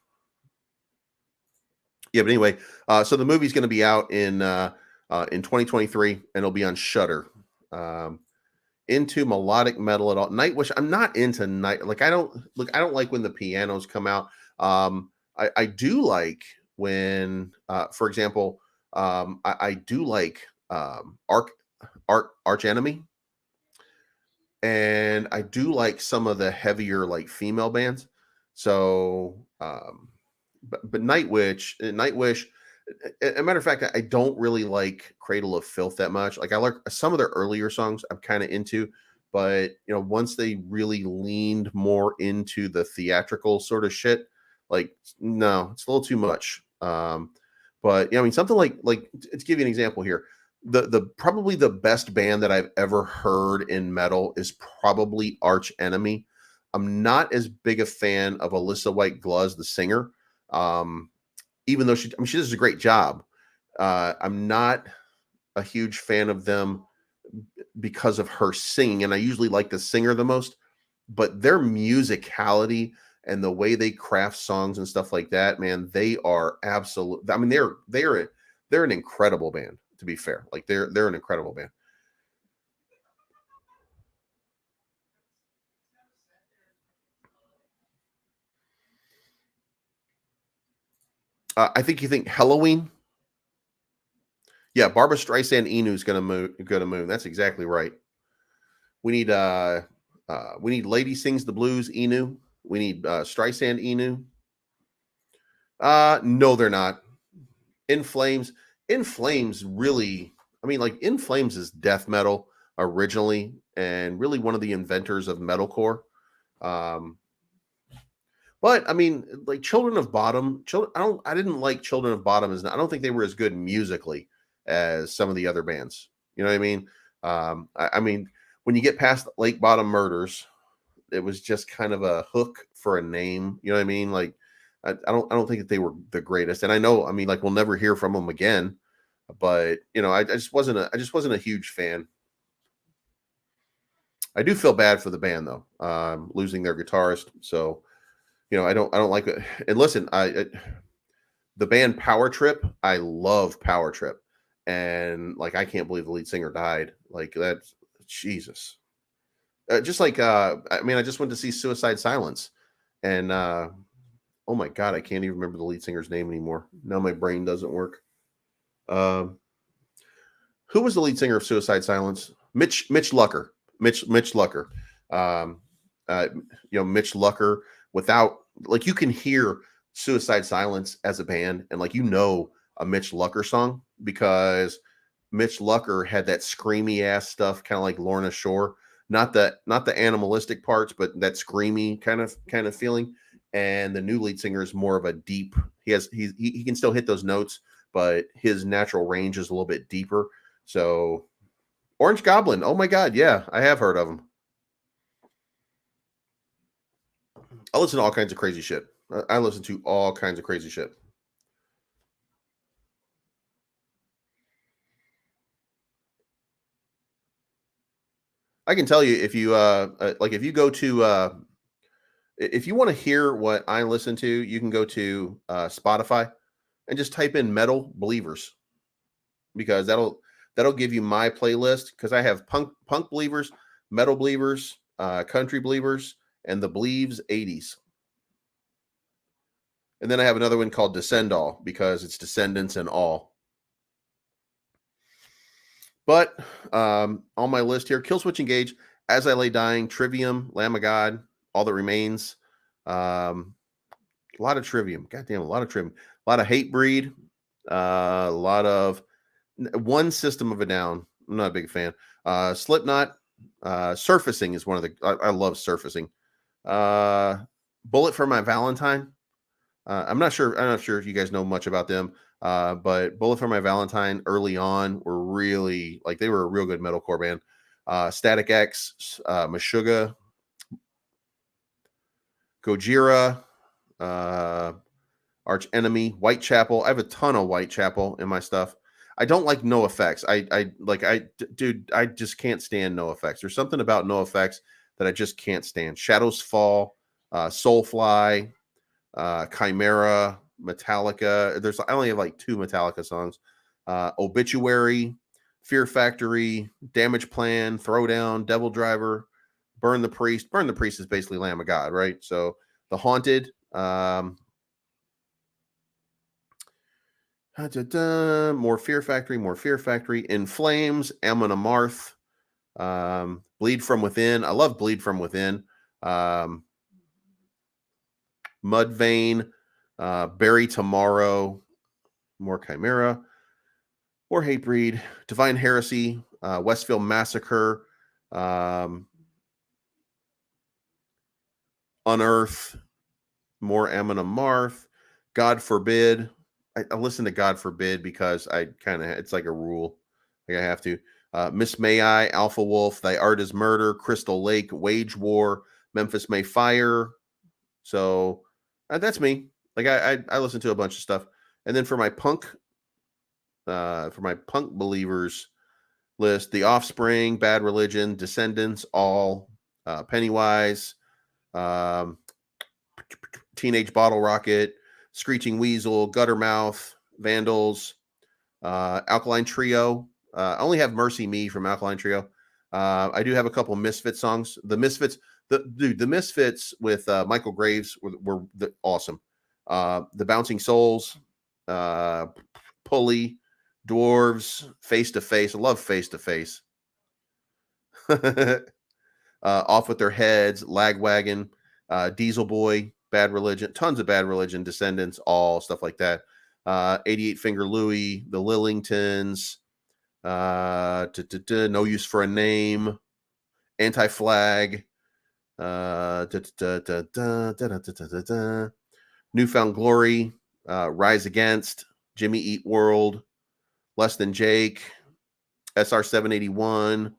S2: Yeah, but anyway, so the movie's going to be out in 2023, and it'll be on Shudder. Into melodic metal at all? Nightwish. I'm not into night. Like I don't like when the pianos come out. I do like when, for example, I do like Arch Enemy, and I do like some of the heavier like female bands. So, but Nightwish. As a matter of fact, I don't really like Cradle of Filth that much. Like I like some of their earlier songs I'm kind of into, But once they really leaned more into the theatrical sort of shit, like no, it's a little too much. But I mean, something like to give you an example here, the probably the best band that I've ever heard in metal is probably Arch Enemy. I'm not as big a fan of Alyssa White Gluz, the singer, even though she does a great job. I'm not a huge fan of them because of her singing, and I usually like the singer the most. But their musicality and the way they craft songs and stuff like that, man, they are absolute. I mean, they're an incredible band. To be fair, like they're an incredible band. I think you think Halloween. Yeah, Barbara Streisand Inu is gonna move. That's exactly right. We need Lady Sings the Blues Inu. We need Streisand Inu. No, they're not. In Flames. In Flames really, I mean, like In Flames is death metal originally, and really one of the inventors of metalcore. But I mean, like Children of Bottom, I didn't like Children of Bottom I don't think they were as good musically as some of the other bands. You know what I mean? I mean, when you get past Lake Bottom Murders, it was just kind of a hook for a name. You know what I mean? Like, I don't think that they were the greatest. And I know, I mean, like we'll never hear from them again. But I just wasn't a huge fan. I do feel bad for the band though, losing their guitarist. So, I don't like it. And listen, the band Power Trip, I love Power Trip, and like I can't believe the lead singer died. Like that's Jesus. Just like I mean, I just went to see Suicide Silence, and oh my god, I can't even remember the lead singer's name anymore. Now my brain doesn't work. Um, who was the lead singer of Suicide Silence? Mitch Lucker. Mitch Lucker. Um, Mitch Lucker. Without like you can hear Suicide Silence as a band, and like a Mitch Lucker song because Mitch Lucker had that screamy ass stuff, kind of like Lorna Shore. Not the animalistic parts, but that screamy kind of feeling. And the new lead singer is more of a deep. He can still hit those notes, but his natural range is a little bit deeper. So Orange Goblin. Oh my God, yeah, I have heard of him. I listen to all kinds of crazy shit. I listen to all kinds of crazy shit. I can tell you if you if you go to if you want to hear what I listen to, you can go to Spotify and just type in Metal Believers because that'll give you my playlist because I have punk believers, metal believers, country believers, and the Believes 80s. And then I have another one called Descend All because it's descendants and all. But on my list here, Killswitch Engage, As I Lay Dying, Trivium, Lamb of God, All That Remains. A lot of Trivium. Goddamn, a lot of Trivium. A lot of Hatebreed. A lot of One System of a Down. I'm not a big fan. Slipknot. Surfacing is one of the. I love Surfacing. Bullet for My Valentine. I'm not sure if you guys know much about them. But Bullet for My Valentine early on were really like they were a real good metalcore band. Static X, Meshuggah, Gojira, Arch Enemy, Whitechapel. I have a ton of Whitechapel in my stuff. I don't like NoFX. Dude, I just can't stand NoFX. There's something about NoFX that I just can't stand. Shadows Fall, Soulfly, Chimera, Metallica. I only have like 2 Metallica songs. Obituary, Fear Factory, Damage Plan, Throwdown, Devil Driver, Burn the Priest. Burn the Priest is basically Lamb of God, right? So The Haunted, more Fear Factory, In Flames, Amon Amarth, Bleed From Within. I love Bleed From Within. Mudvayne, Bury Tomorrow, more Chimera, more Hatebreed, Divine Heresy, Westfield Massacre, Unearth, more Amon Amarth, God Forbid. I listen to God Forbid because I kind of, it's like a rule. Like I have to. Miss May I, Alpha Wolf, Thy Art is Murder, Crystal Lake, Wage War, Memphis May Fire. So that's me. Like I listen to a bunch of stuff. And then for my punk believers list, The Offspring, Bad Religion, Descendants, All, Pennywise, um, Teenage Bottle Rocket, Screeching Weasel, Guttermouth, Vandals, Alkaline Trio. I only have Mercy Me from Alkaline Trio. I do have a couple Misfits songs. The Misfits, the Misfits with Michael Graves were awesome. The Bouncing Souls, Pulley, Dwarves, Face to Face. I love Face to Face. Off with Their Heads, Lagwagon, Diesel Boy, Bad Religion, tons of Bad Religion, Descendants, All stuff like that. 88 Finger Louie, The Lillingtons, No Use for a Name, Anti-Flag, Newfound Glory, Rise Against, Jimmy Eat World, Less Than Jake, SR 781,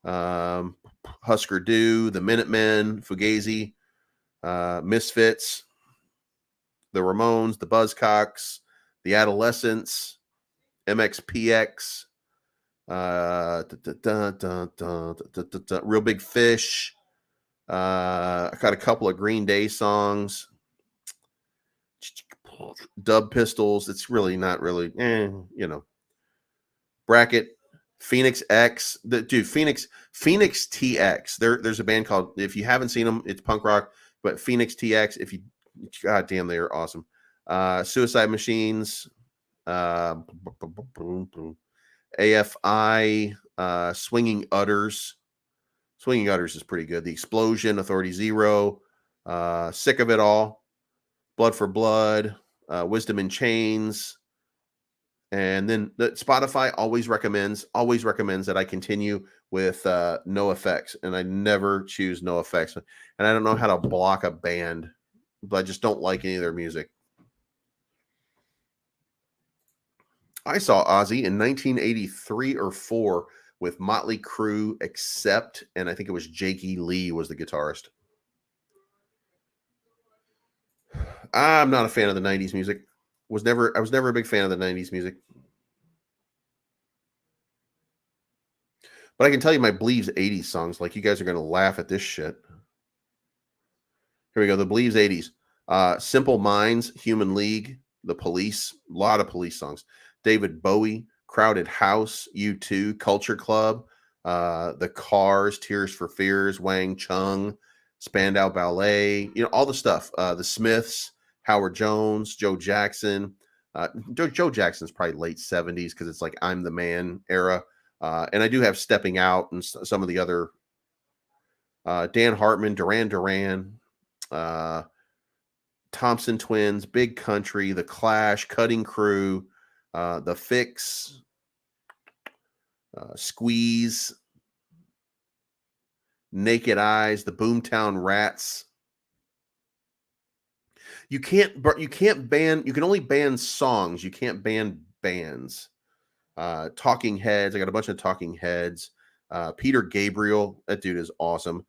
S2: Husker Du, The Minutemen, Fugazi, Misfits, The Ramones, The Buzzcocks, The Adolescents, MXPX, Real Big Fish. I got a couple of Green Day songs, Dub Pistols. It's really not really, bracket. Phoenix X, Phoenix TX. There's a band called, if you haven't seen them, it's punk rock, but Phoenix TX, if you, god damn, they are awesome. Suicide Machines, AFI, Swinging Utters. Swinging Utters is pretty good. The Explosion, Authority Zero, Sick of It All, Blood for Blood, Wisdom in Chains. And then the Spotify always recommends that I continue with No Effects, and I never choose No Effects. And I don't know how to block a band, but I just don't like any of their music. I saw Ozzy in 1983 or 4 with Motley Crue, Accept, and I think it was Jakey Lee was the guitarist. I'm not a fan of the 90s music. I was never a big fan of the 90s music. But I can tell you my Bleaves 80s songs. Like, you guys are going to laugh at this shit. Here we go. The Bleaves 80s. Simple Minds, Human League, The Police. A lot of Police songs. David Bowie, Crowded House, U2, Culture Club, The Cars, Tears for Fears, Wang Chung, Spandau Ballet. All the stuff. The Smiths, Howard Jones, Joe Jackson. Joe Jackson's probably late 70s because it's like I'm the Man era. And I do have Stepping Out and some of the other Dan Hartman, Duran Duran, Thompson Twins, Big Country, The Clash, Cutting Crew, The Fix, Squeeze, Naked Eyes, the Boomtown Rats. You can only ban songs. You can't ban bands. Talking Heads. I got a bunch of Talking Heads. Peter Gabriel. That dude is awesome.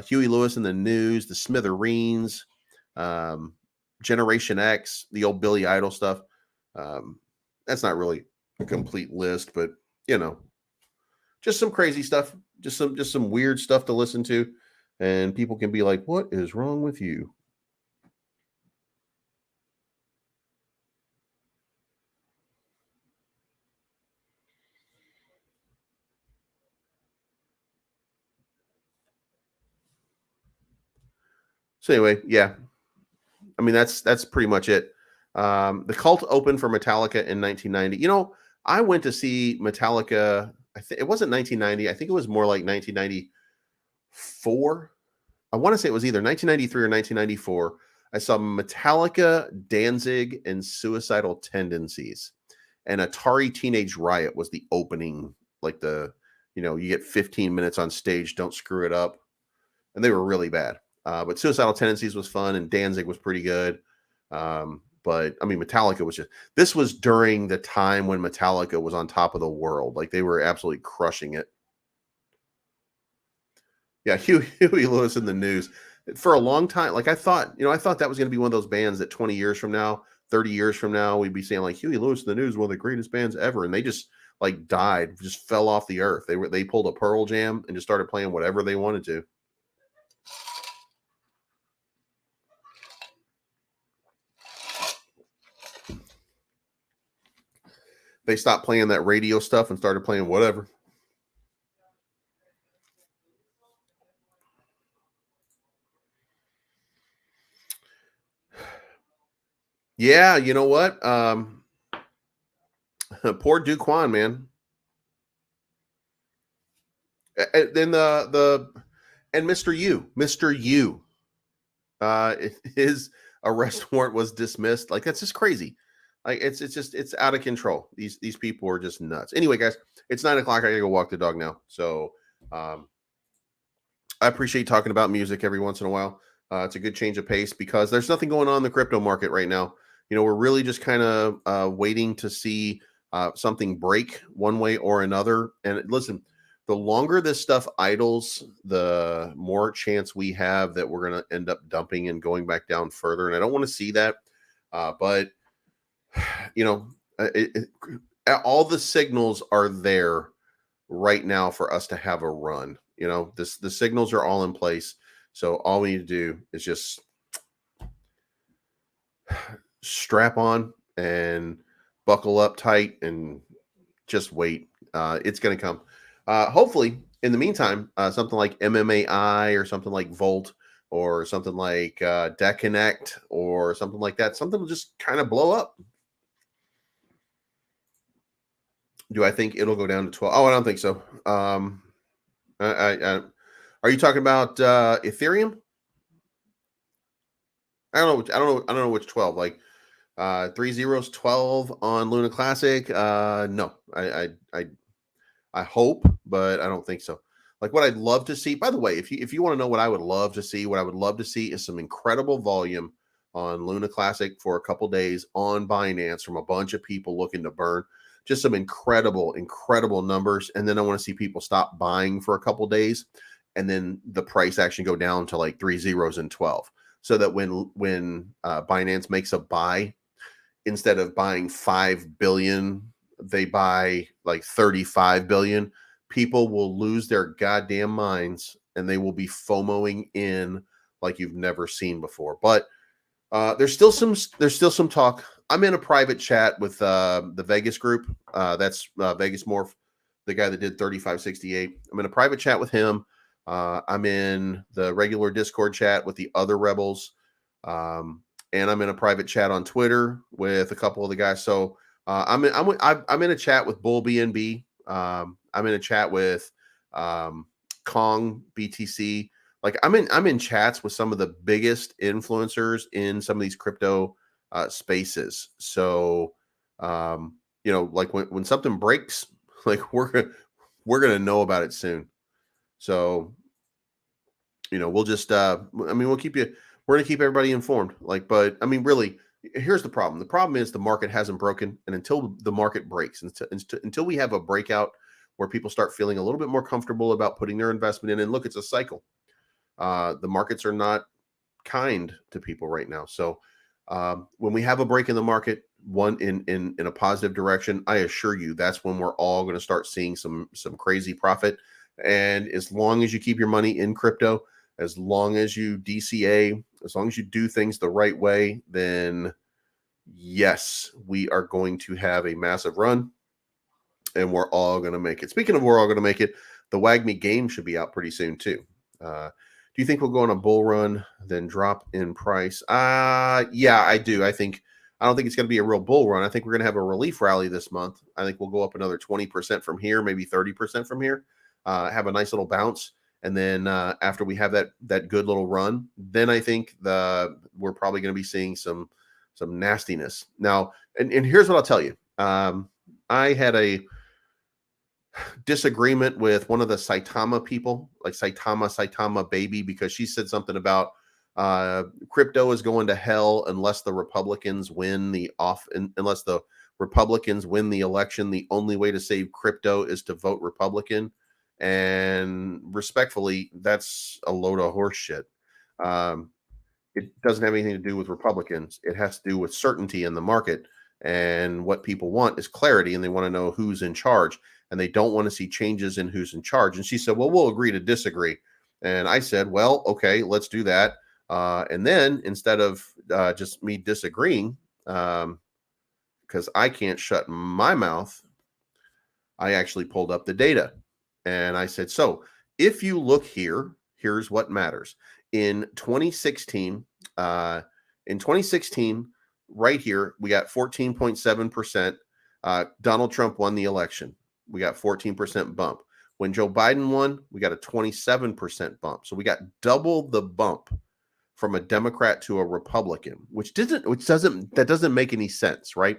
S2: Huey Lewis and the News. The Smithereens. Generation X. The old Billy Idol stuff. That's not really a complete list, but just some crazy stuff. Just some weird stuff to listen to, and people can be like, "What is wrong with you?" So anyway, yeah. I mean, that's pretty much it. The Cult opened for Metallica in 1990. I went to see Metallica. It wasn't 1990. I think it was more like 1994. I want to say it was either 1993 or 1994. I saw Metallica, Danzig, and Suicidal Tendencies. And Atari Teenage Riot was the opening. Like you get 15 minutes on stage. Don't screw it up. And they were really bad. But Suicidal Tendencies was fun, and Danzig was pretty good. But I mean, Metallica was this was during the time when Metallica was on top of the world. Like, they were absolutely crushing it. Yeah, Huey Lewis in the News. For a long time, like, I thought that was going to be one of those bands that 20 years from now, 30 years from now, we'd be saying like Huey Lewis in the News, one of the greatest bands ever. And they just like died, just fell off the earth. They pulled a Pearl Jam and just started playing whatever they wanted to. They stopped playing that radio stuff and started playing whatever. Yeah, you know what? Poor Duquan, man. Then and Mr. U, his arrest warrant was dismissed. Like, that's just crazy. Like, it's out of control. These people are just nuts. Anyway, guys, it's 9 o'clock. I gotta go walk the dog now. So I appreciate talking about music every once in a while. It's a good change of pace because there's nothing going on in the crypto market right now. You know, we're really just kind of waiting to see something break one way or another. And listen, the longer this stuff idles, the more chance we have that we're going to end up dumping and going back down further. And I don't want to see that. But, you know, all the signals are there right now for us to have a run. You know, the signals are all in place. So all we need to do is just strap on and buckle up tight and just wait. It's going to come. Hopefully, in the meantime, something like MMAI or something like Volt or something like Deconnect or something like that, something will just kind of blow up. Do I think it'll go down to 12? Oh, I don't think so. Are you talking about Ethereum? I don't know which 12. Like 3 zeros 12 on Luna Classic. No, I hope, but I don't think so. Like, what I'd love to see, by the way, if you want to know what I would love to see, what I would love to see is some incredible volume on Luna Classic for a couple days on Binance from a bunch of people looking to burn. Just some incredible numbers. And then I want to see people stop buying for a couple days and then the price actually go down to like 3 zeros and 12. So that when Binance makes a buy, instead of buying 5 billion, they buy like 35 billion. People will lose their goddamn minds and they will be FOMOing in like you've never seen before. But there's still some talk. I'm in a private chat with the Vegas group. That's Vegas Morph, the guy that did 3568. I'm in a private chat with him. I'm in the regular Discord chat with the other rebels. And I'm in a private chat on Twitter with a couple of the guys. So I'm in a chat with Bull BNB. I'm in a chat with Kong BTC. Like, I'm in chats with some of the biggest influencers in some of these crypto spaces. So you know, like when something breaks, like we're gonna know about it soon. So, you know, we'll just we'll keep you. We're going to keep everybody informed. Like, but I mean, really, here's the problem. The problem is the market hasn't broken. And until the market breaks, until we have a breakout where people start feeling a little bit more comfortable about putting their investment in, and look, it's a cycle. The markets are not kind to people right now. So when we have a break in the market, one in a positive direction, I assure you that's when we're all going to start seeing some crazy profit. And as long as you keep your money in crypto, as long as you DCA, as long as you do things the right way, then yes, we are going to have a massive run and we're all going to make it. Speaking of we're all going to make it, the WAGMI game should be out pretty soon too. Do you think we'll go on a bull run, then drop in price? Yeah, I do. I don't think it's going to be a real bull run. I think we're going to have a relief rally this month. I think we'll go up another 20% from here, maybe 30% from here, have a nice little bounce. And then after we have that good little run, then I think we're probably going to be seeing some nastiness. Now, and here's what I'll tell you. I had a disagreement with one of the Saitama people, like Saitama baby, because she said something about crypto is going to hell unless the Republicans win unless the Republicans win the election. The only way to save crypto is to vote Republican. And respectfully, that's a load of horse shit. It doesn't have anything to do with Republicans. It has to do with certainty in the market. And what people want is clarity, and they want to know who's in charge, and they don't want to see changes in who's in charge. And she said, well, we'll agree to disagree. And I said, well, okay, let's do that. And then instead of just me disagreeing, because I can't shut my mouth, I actually pulled up the data. And I said, so if you look here, here's what matters. In 2016, right here, we got 14.7%. Donald Trump won the election. We got 14% bump. When Joe Biden won, we got a 27% bump. So we got double the bump from a Democrat to a Republican, that doesn't make any sense, right?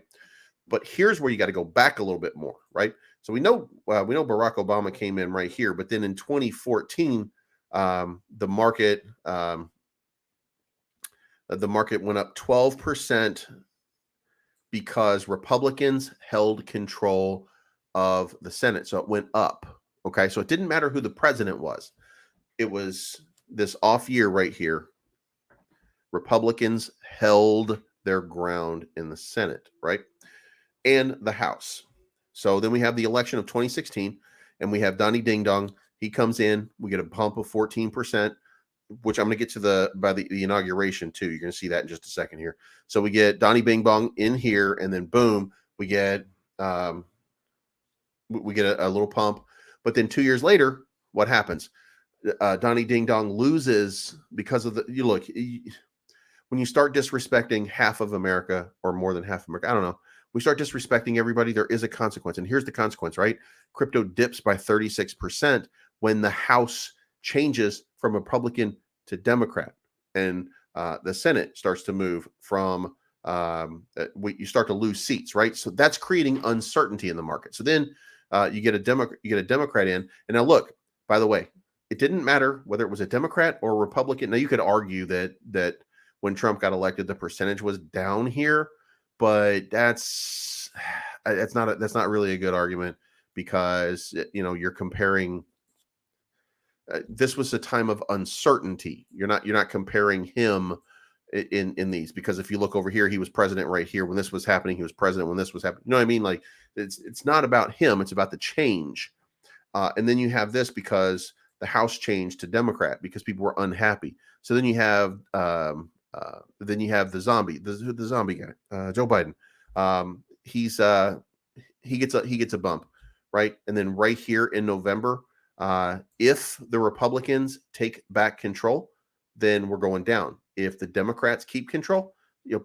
S2: But here's where you got to go back a little bit more, right? So we know Barack Obama came in right here, but then in 2014, the market went up 12% because Republicans held control of the Senate. So it went up. Okay. So it didn't matter who the president was. It was this off year right here. Republicans held their ground in the Senate, right? And the House. So then we have the election of 2016, and we have Donnie Ding Dong. He comes in. We get a bump of 14%, which I'm going to get to by the inauguration too. You're going to see that in just a second here. So we get Donnie Bing Bong in here, and then boom, we get a little pump. But then 2 years later, what happens? Donnie Ding Dong loses because of when you start disrespecting half of America, or more than half of America, I don't know. We start disrespecting everybody, there is a consequence. And here's the consequence, right? Crypto dips by 36% when the House changes from Republican to Democrat. And the Senate starts to move from, you start to lose seats, right? So that's creating uncertainty in the market. So then you get a Democrat in. And now look, by the way, it didn't matter whether it was a Democrat or a Republican. Now you could argue that when Trump got elected, the percentage was down here, but that's not really a good argument, because you're comparing. This was a time of uncertainty. You're not comparing him in these, because if you look over here, he was president right here when this was happening. He was president when this was happening. You know what I mean? Like it's not about him. It's about the change. And then you have this because the House changed to Democrat because people were unhappy. So then you have the zombie guy, Joe Biden. He gets a bump, right? And then right here in November, if the Republicans take back control, then we're going down. If the Democrats keep control,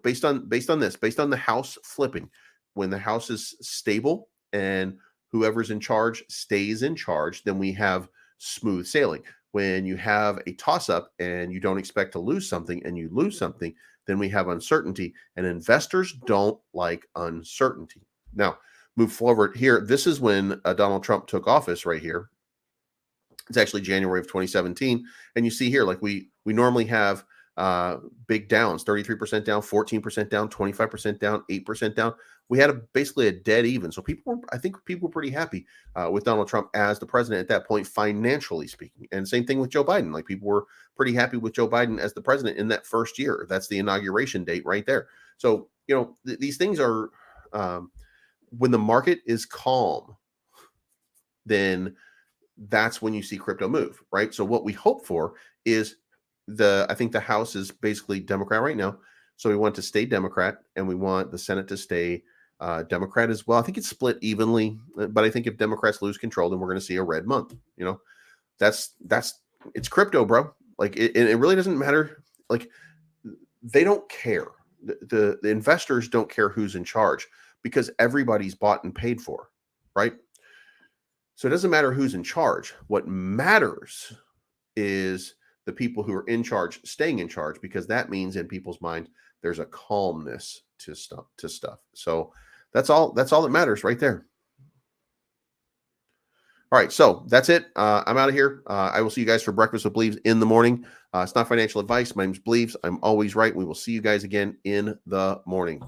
S2: based on the House flipping, when the House is stable and whoever's in charge stays in charge, then we have smooth sailing. When you have a toss-up and you don't expect to lose something and you lose something, then we have uncertainty, and investors don't like uncertainty. Now, move forward here. This is when Donald Trump took office right here. It's actually January of 2017. And you see here, like we normally have big downs, 33% down, 14% down, 25% down, 8% down. We had basically a dead even. So I think people were pretty happy with Donald Trump as the president at that point, financially speaking. And same thing with Joe Biden. Like people were pretty happy with Joe Biden as the president in that first year. That's the inauguration date right there. So, these things are, when the market is calm, then that's when you see crypto move, right? So what we hope for is I think the House is basically Democrat right now. So we want to stay Democrat, and we want the Senate to stay Democrat as well. I think it's split evenly, but I think if Democrats lose control, then we're going to see a red month. It's crypto, bro. Like it really doesn't matter. Like they don't care. The investors don't care who's in charge, because everybody's bought and paid for, right? So it doesn't matter who's in charge. What matters is the people who are in charge staying in charge, because that means in people's mind there's a calmness to stuff. So that's all that matters right there. All right, so that's it. I'm out of here. I will see you guys for breakfast with Bleaves in the morning. It's not financial advice. My name's Bleaves. I'm always right. We will see you guys again in the morning.